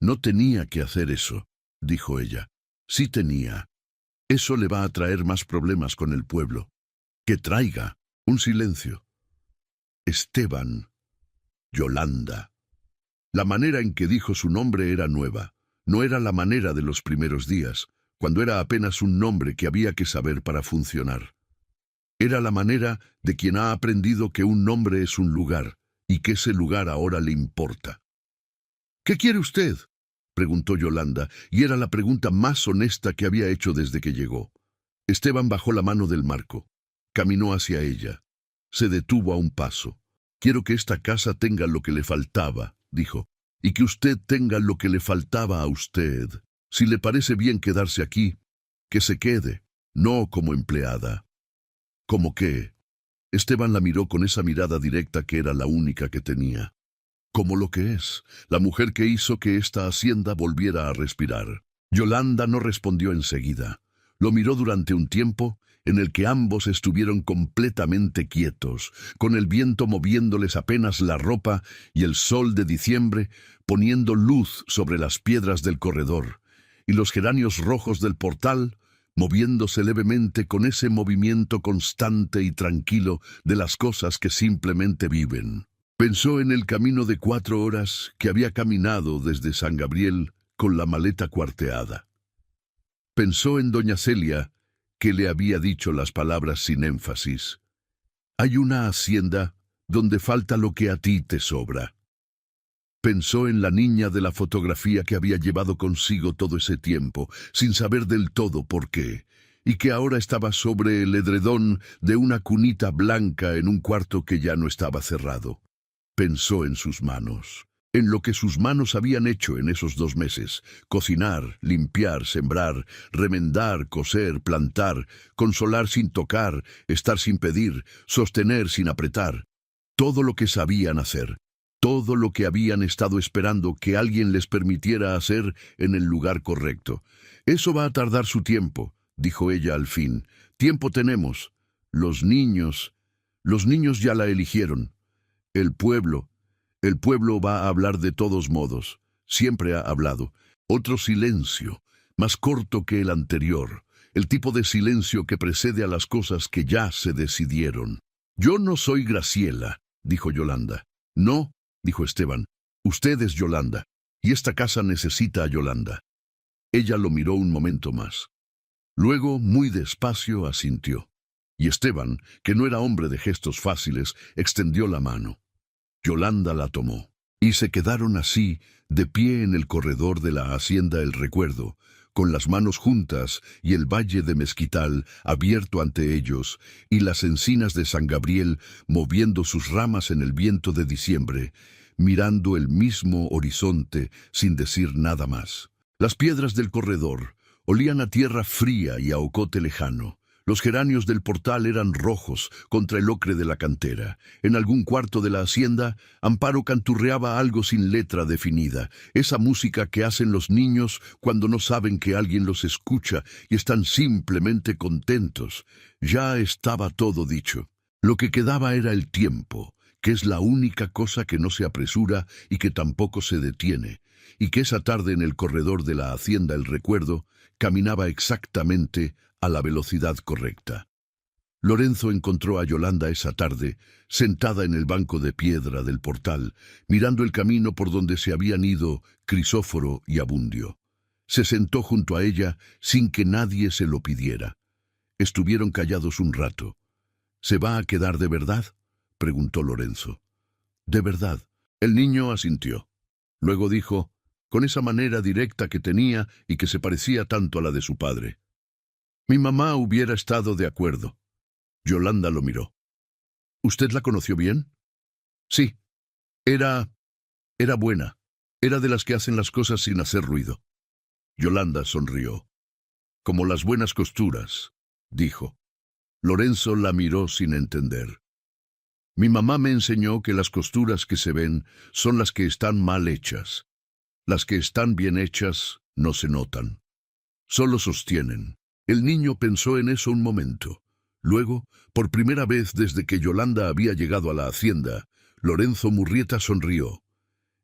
«No tenía que hacer eso», dijo ella. «Sí tenía. Eso le va a traer más problemas con el pueblo. Que traiga». Un silencio. Esteban. Yolanda. La manera en que dijo su nombre era nueva. No era la manera de los primeros días, cuando era apenas un nombre que había que saber para funcionar. Era la manera de quien ha aprendido que un nombre es un lugar, y que ese lugar ahora le importa. «¿Qué quiere usted?», preguntó Yolanda, y era la pregunta más honesta que había hecho desde que llegó. Esteban bajó la mano del marco. Caminó hacia ella. Se detuvo a un paso. «Quiero que esta casa tenga lo que le faltaba», dijo, «y que usted tenga lo que le faltaba a usted. Si le parece bien quedarse aquí, que se quede, no como empleada». «¿Cómo qué?». Esteban la miró con esa mirada directa que era la única que tenía. «Como lo que es, la mujer que hizo que esta hacienda volviera a respirar». Yolanda no respondió enseguida. Lo miró durante un tiempo en el que ambos estuvieron completamente quietos, con el viento moviéndoles apenas la ropa y el sol de diciembre poniendo luz sobre las piedras del corredor, y los geranios rojos del portal moviéndose levemente con ese movimiento constante y tranquilo de las cosas que simplemente viven. Pensó en el camino de 4 horas que había caminado desde San Gabriel con la maleta cuarteada. Pensó en doña Celia, que le había dicho las palabras sin énfasis. «Hay una hacienda donde falta lo que a ti te sobra». Pensó en la niña de la fotografía que había llevado consigo todo ese tiempo, sin saber del todo por qué, y que ahora estaba sobre el edredón de una cunita blanca en un cuarto que ya no estaba cerrado. Pensó en sus manos. en lo que sus manos habían hecho en esos 2 meses: cocinar, limpiar, sembrar, remendar, coser, plantar, consolar sin tocar, estar sin pedir, sostener sin apretar. Todo lo que sabían hacer, todo lo que habían estado esperando que alguien les permitiera hacer en el lugar correcto. «Eso va a tardar su tiempo», dijo ella al fin. «Tiempo tenemos. Los niños ya la eligieron. El pueblo va a hablar de todos modos. Siempre ha hablado». Otro silencio, más corto que el anterior, el tipo de silencio que precede a las cosas que ya se decidieron. «Yo no soy Graciela», dijo Yolanda. «No», dijo Esteban, «usted es Yolanda, y esta casa necesita a Yolanda». Ella lo miró un momento más. Luego, muy despacio, asintió. Y Esteban, que no era hombre de gestos fáciles, extendió la mano. Yolanda la tomó, y se quedaron así, de pie en el corredor de la hacienda El Recuerdo, con las manos juntas y el valle de Mezquital abierto ante ellos, y las encinas de San Gabriel moviendo sus ramas en el viento de diciembre, mirando el mismo horizonte sin decir nada más. Las piedras del corredor olían a tierra fría y a ocote lejano. Los geranios del portal eran rojos contra el ocre de la cantera. En algún cuarto de la hacienda, Amparo canturreaba algo sin letra definida, esa música que hacen los niños cuando no saben que alguien los escucha y están simplemente contentos. Ya estaba todo dicho. Lo que quedaba era el tiempo, que es la única cosa que no se apresura y que tampoco se detiene, y que esa tarde en el corredor de la hacienda El Recuerdo caminaba exactamente a la velocidad correcta. Lorenzo encontró a Yolanda esa tarde, sentada en el banco de piedra del portal, mirando el camino por donde se habían ido Crisóforo y Abundio. Se sentó junto a ella sin que nadie se lo pidiera. Estuvieron callados un rato. «¿Se va a quedar de verdad?», preguntó Lorenzo. «De verdad». El niño asintió. Luego dijo, con esa manera directa que tenía y que se parecía tanto a la de su padre: «Mi mamá hubiera estado de acuerdo». Yolanda lo miró. «¿Usted la conoció bien?». «Sí. Era buena. Era de las que hacen las cosas sin hacer ruido». Yolanda sonrió. «Como las buenas costuras», dijo. Lorenzo la miró sin entender. «Mi mamá me enseñó que las costuras que se ven son las que están mal hechas. Las que están bien hechas no se notan. Solo sostienen». El niño pensó en eso un momento. Luego, por primera vez desde que Yolanda había llegado a la hacienda, Lorenzo Murrieta sonrió.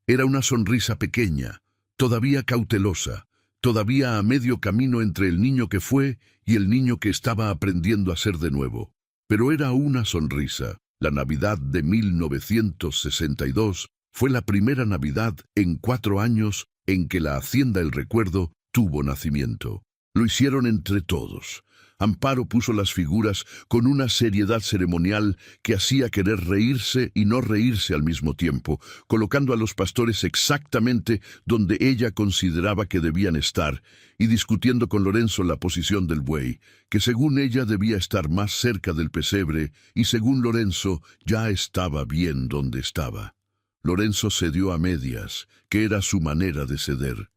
Era una sonrisa pequeña, todavía cautelosa, todavía a medio camino entre el niño que fue y el niño que estaba aprendiendo a ser de nuevo. Pero era una sonrisa. La Navidad de 1962 fue la primera Navidad en 4 años en que la hacienda El Recuerdo tuvo nacimiento. Lo hicieron entre todos. Amparo puso las figuras con una seriedad ceremonial que hacía querer reírse y no reírse al mismo tiempo, colocando a los pastores exactamente donde ella consideraba que debían estar, y discutiendo con Lorenzo la posición del buey, que según ella debía estar más cerca del pesebre, y según Lorenzo ya estaba bien donde estaba. Lorenzo cedió a medias, que era su manera de ceder.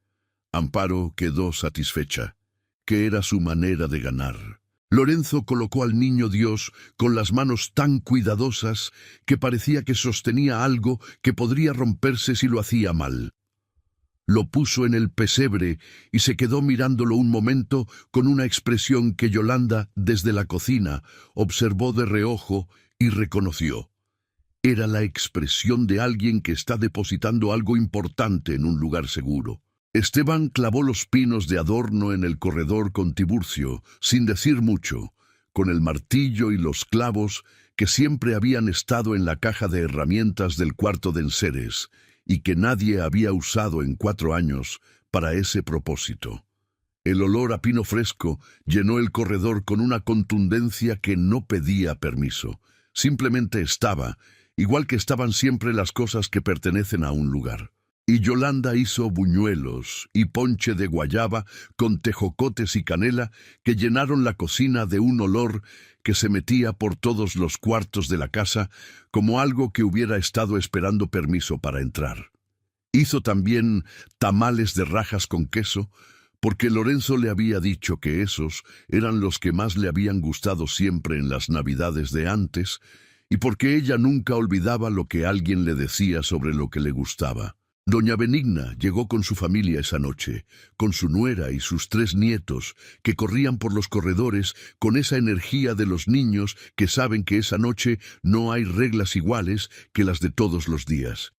Amparo quedó satisfecha, que era su manera de ganar. Lorenzo colocó al niño Dios con las manos tan cuidadosas que parecía que sostenía algo que podría romperse si lo hacía mal. Lo puso en el pesebre y se quedó mirándolo un momento con una expresión que Yolanda, desde la cocina, observó de reojo y reconoció. Era la expresión de alguien que está depositando algo importante en un lugar seguro. Esteban clavó los pinos de adorno en el corredor con Tiburcio, sin decir mucho, con el martillo y los clavos que siempre habían estado en la caja de herramientas del cuarto de enseres y que nadie había usado en 4 años para ese propósito. El olor a pino fresco llenó el corredor con una contundencia que no pedía permiso. Simplemente estaba, igual que estaban siempre las cosas que pertenecen a un lugar. Y Yolanda hizo buñuelos y ponche de guayaba con tejocotes y canela que llenaron la cocina de un olor que se metía por todos los cuartos de la casa como algo que hubiera estado esperando permiso para entrar. Hizo también tamales de rajas con queso, porque Lorenzo le había dicho que esos eran los que más le habían gustado siempre en las Navidades de antes, y porque ella nunca olvidaba lo que alguien le decía sobre lo que le gustaba. Doña Benigna llegó con su familia esa noche, con su nuera y sus 3 nietos, que corrían por los corredores con esa energía de los niños que saben que esa noche no hay reglas iguales que las de todos los días.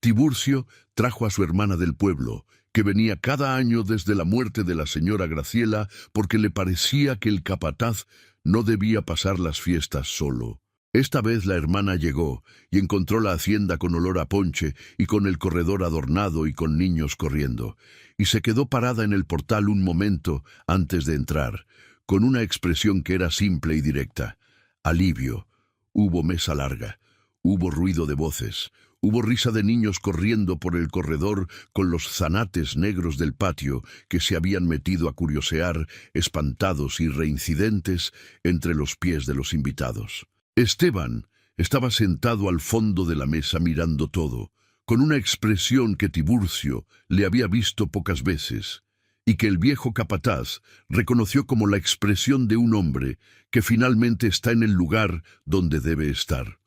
Tiburcio trajo a su hermana del pueblo, que venía cada año desde la muerte de la señora Graciela porque le parecía que el capataz no debía pasar las fiestas solo. Esta vez la hermana llegó y encontró la hacienda con olor a ponche y con el corredor adornado y con niños corriendo, y se quedó parada en el portal un momento antes de entrar, con una expresión que era simple y directa: alivio. Hubo mesa larga, hubo ruido de voces, hubo risa de niños corriendo por el corredor con los zanates negros del patio que se habían metido a curiosear, espantados y reincidentes, entre los pies de los invitados. Esteban estaba sentado al fondo de la mesa mirando todo, con una expresión que Tiburcio le había visto pocas veces, y que el viejo capataz reconoció como la expresión de un hombre que finalmente está en el lugar donde debe estar.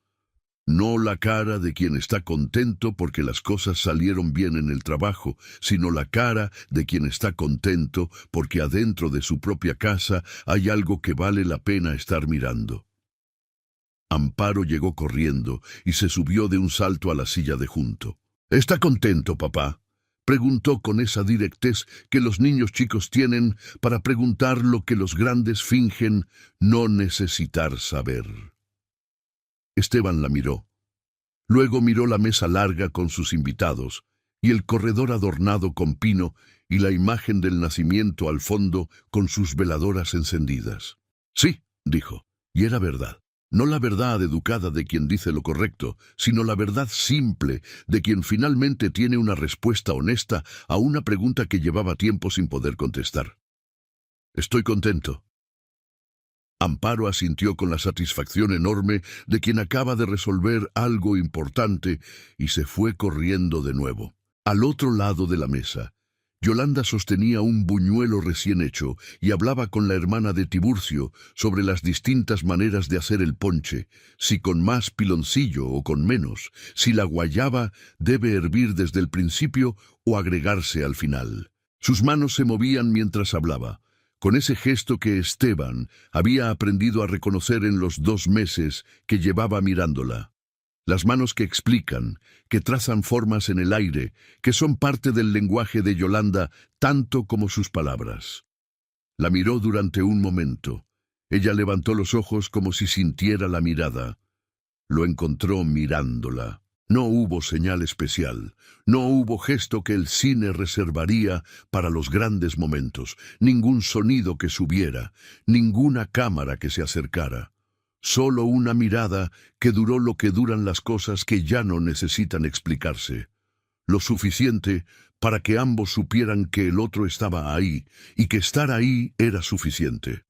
No la cara de quien está contento porque las cosas salieron bien en el trabajo, sino la cara de quien está contento porque adentro de su propia casa hay algo que vale la pena estar mirando. Amparo llegó corriendo y se subió de un salto a la silla de junto. ¿Está contento, papá?, preguntó con esa directez que los niños chicos tienen para preguntar lo que los grandes fingen no necesitar saber. Esteban la miró. Luego miró la mesa larga con sus invitados y el corredor adornado con pino y la imagen del nacimiento al fondo con sus veladoras encendidas. Sí, dijo, y era verdad. No la verdad educada de quien dice lo correcto, sino la verdad simple de quien finalmente tiene una respuesta honesta a una pregunta que llevaba tiempo sin poder contestar. Estoy contento. Amparo asintió con la satisfacción enorme de quien acaba de resolver algo importante y se fue corriendo de nuevo. Al otro lado de la mesa, Yolanda sostenía un buñuelo recién hecho y hablaba con la hermana de Tiburcio sobre las distintas maneras de hacer el ponche, si con más piloncillo o con menos, si la guayaba debe hervir desde el principio o agregarse al final. Sus manos se movían mientras hablaba, con ese gesto que Esteban había aprendido a reconocer en los 2 meses que llevaba mirándola. Las manos que explican, que trazan formas en el aire, que son parte del lenguaje de Yolanda tanto como sus palabras. La miró durante un momento. Ella levantó los ojos como si sintiera la mirada. Lo encontró mirándola. No hubo señal especial, no hubo gesto que el cine reservaría para los grandes momentos, ningún sonido que subiera, ninguna cámara que se acercara. Solo una mirada que duró lo que duran las cosas que ya no necesitan explicarse. Lo suficiente para que ambos supieran que el otro estaba ahí y que estar ahí era suficiente.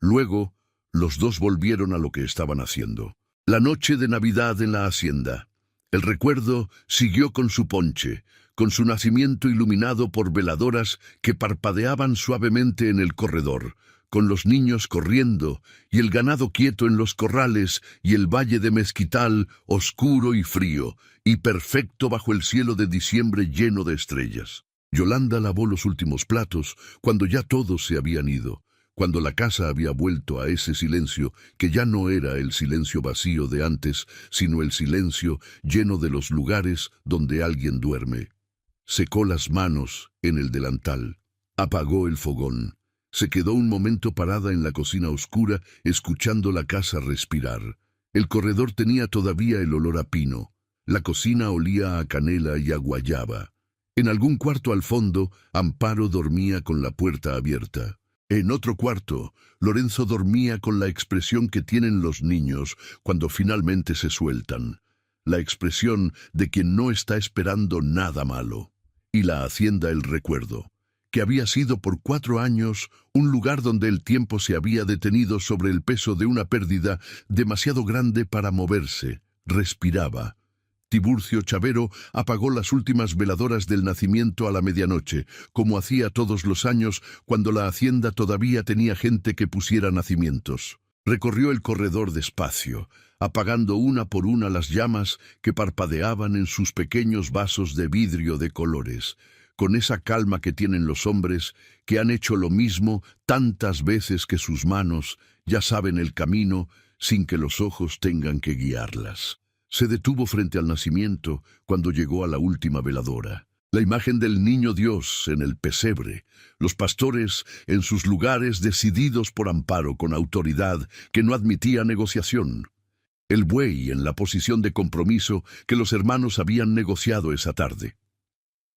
Luego, los dos volvieron a lo que estaban haciendo. La noche de Navidad en la hacienda. El recuerdo siguió con su ponche, con su nacimiento iluminado por veladoras que parpadeaban suavemente en el corredor, con los niños corriendo y el ganado quieto en los corrales y el valle de Mezquital oscuro y frío y perfecto bajo el cielo de diciembre lleno de estrellas. Yolanda lavó los últimos platos cuando ya todos se habían ido, cuando la casa había vuelto a ese silencio que ya no era el silencio vacío de antes, sino el silencio lleno de los lugares donde alguien duerme. Secó las manos en el delantal, apagó el fogón. Se quedó un momento parada en la cocina oscura, escuchando la casa respirar. El corredor tenía todavía el olor a pino. La cocina olía a canela y a guayaba. En algún cuarto al fondo, Amparo dormía con la puerta abierta. En otro cuarto, Lorenzo dormía con la expresión que tienen los niños cuando finalmente se sueltan. La expresión de quien no está esperando nada malo. Y la hacienda el recuerdo, que había sido por 4 años un lugar donde el tiempo se había detenido sobre el peso de una pérdida demasiado grande para moverse, respiraba. Tiburcio Chavero apagó las últimas veladoras del nacimiento a la medianoche, como hacía todos los años cuando la hacienda todavía tenía gente que pusiera nacimientos. Recorrió el corredor despacio, apagando una por una las llamas que parpadeaban en sus pequeños vasos de vidrio de colores, con esa calma que tienen los hombres que han hecho lo mismo tantas veces que sus manos ya saben el camino sin que los ojos tengan que guiarlas. Se detuvo frente al nacimiento cuando llegó a la última veladora. La imagen del niño Dios en el pesebre, los pastores en sus lugares decididos por amparo con autoridad que no admitía negociación. El buey en la posición de compromiso que los hermanos habían negociado esa tarde.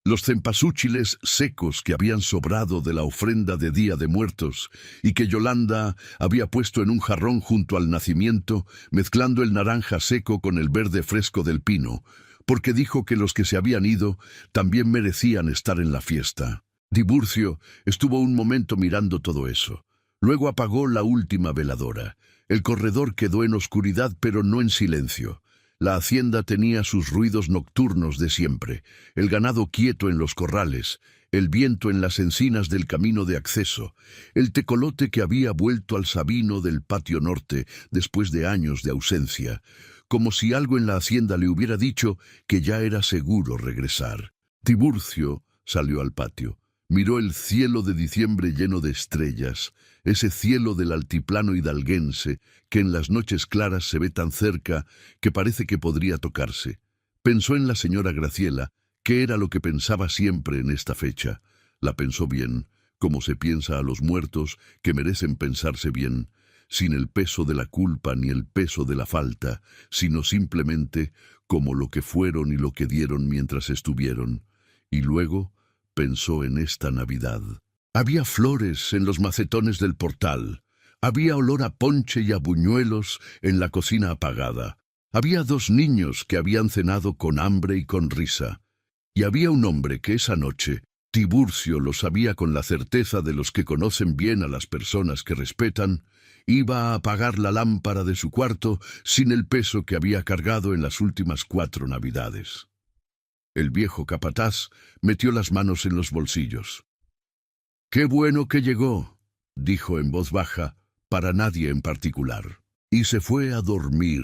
Los cempasúchiles secos que habían sobrado de la ofrenda de Día de Muertos y que Yolanda había puesto en un jarrón junto al nacimiento, mezclando el naranja seco con el verde fresco del pino, porque dijo que los que se habían ido también merecían estar en la fiesta. Tiburcio estuvo un momento mirando todo eso. Luego apagó la última veladora. El corredor quedó en oscuridad, pero no en silencio. La hacienda tenía sus ruidos nocturnos de siempre, el ganado quieto en los corrales, el viento en las encinas del camino de acceso, el tecolote que había vuelto al Sabino del patio norte después de años de ausencia, como si algo en la hacienda le hubiera dicho que ya era seguro regresar. Tiburcio salió al patio. Miró el cielo de diciembre lleno de estrellas, ese cielo del altiplano hidalguense que en las noches claras se ve tan cerca que parece que podría tocarse. Pensó en la señora Graciela, que era lo que pensaba siempre en esta fecha. La pensó bien, como se piensa a los muertos que merecen pensarse bien, sin el peso de la culpa ni el peso de la falta, sino simplemente como lo que fueron y lo que dieron mientras estuvieron. Y luego pensó en esta Navidad. Había flores en los macetones del portal. Había olor a ponche y a buñuelos en la cocina apagada. Había 2 niños que habían cenado con hambre y con risa. Y había un hombre que esa noche, Tiburcio lo sabía con la certeza de los que conocen bien a las personas que respetan, iba a apagar la lámpara de su cuarto sin el peso que había cargado en las últimas 4 Navidades. El viejo capataz metió las manos en los bolsillos. «Qué bueno que llegó», dijo en voz baja, para nadie en particular. Y se fue a dormir.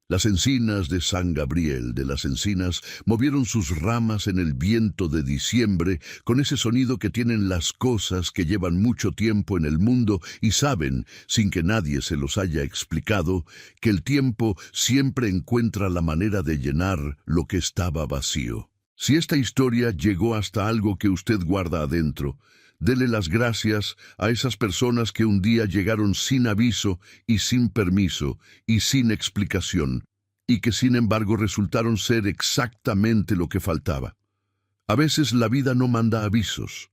Las encinas de San Gabriel de las Encinas movieron sus ramas en el viento de diciembre con ese sonido que tienen las cosas que llevan mucho tiempo en el mundo y saben, sin que nadie se los haya explicado, que el tiempo siempre encuentra la manera de llenar lo que estaba vacío. Si esta historia llegó hasta algo que usted guarda adentro, dele las gracias a esas personas que un día llegaron sin aviso y sin permiso y sin explicación, y que sin embargo resultaron ser exactamente lo que faltaba. A veces la vida no manda avisos,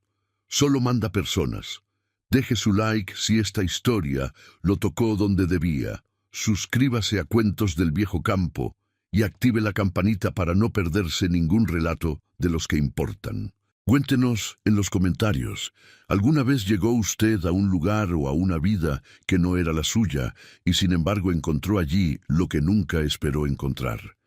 solo manda personas. Deje su like si esta historia lo tocó donde debía. Suscríbase a Cuentos del Viejo Campo y active la campanita para no perderse ningún relato de los que importan. Cuéntenos en los comentarios, ¿alguna vez llegó usted a un lugar o a una vida que no era la suya y sin embargo encontró allí lo que nunca esperó encontrar?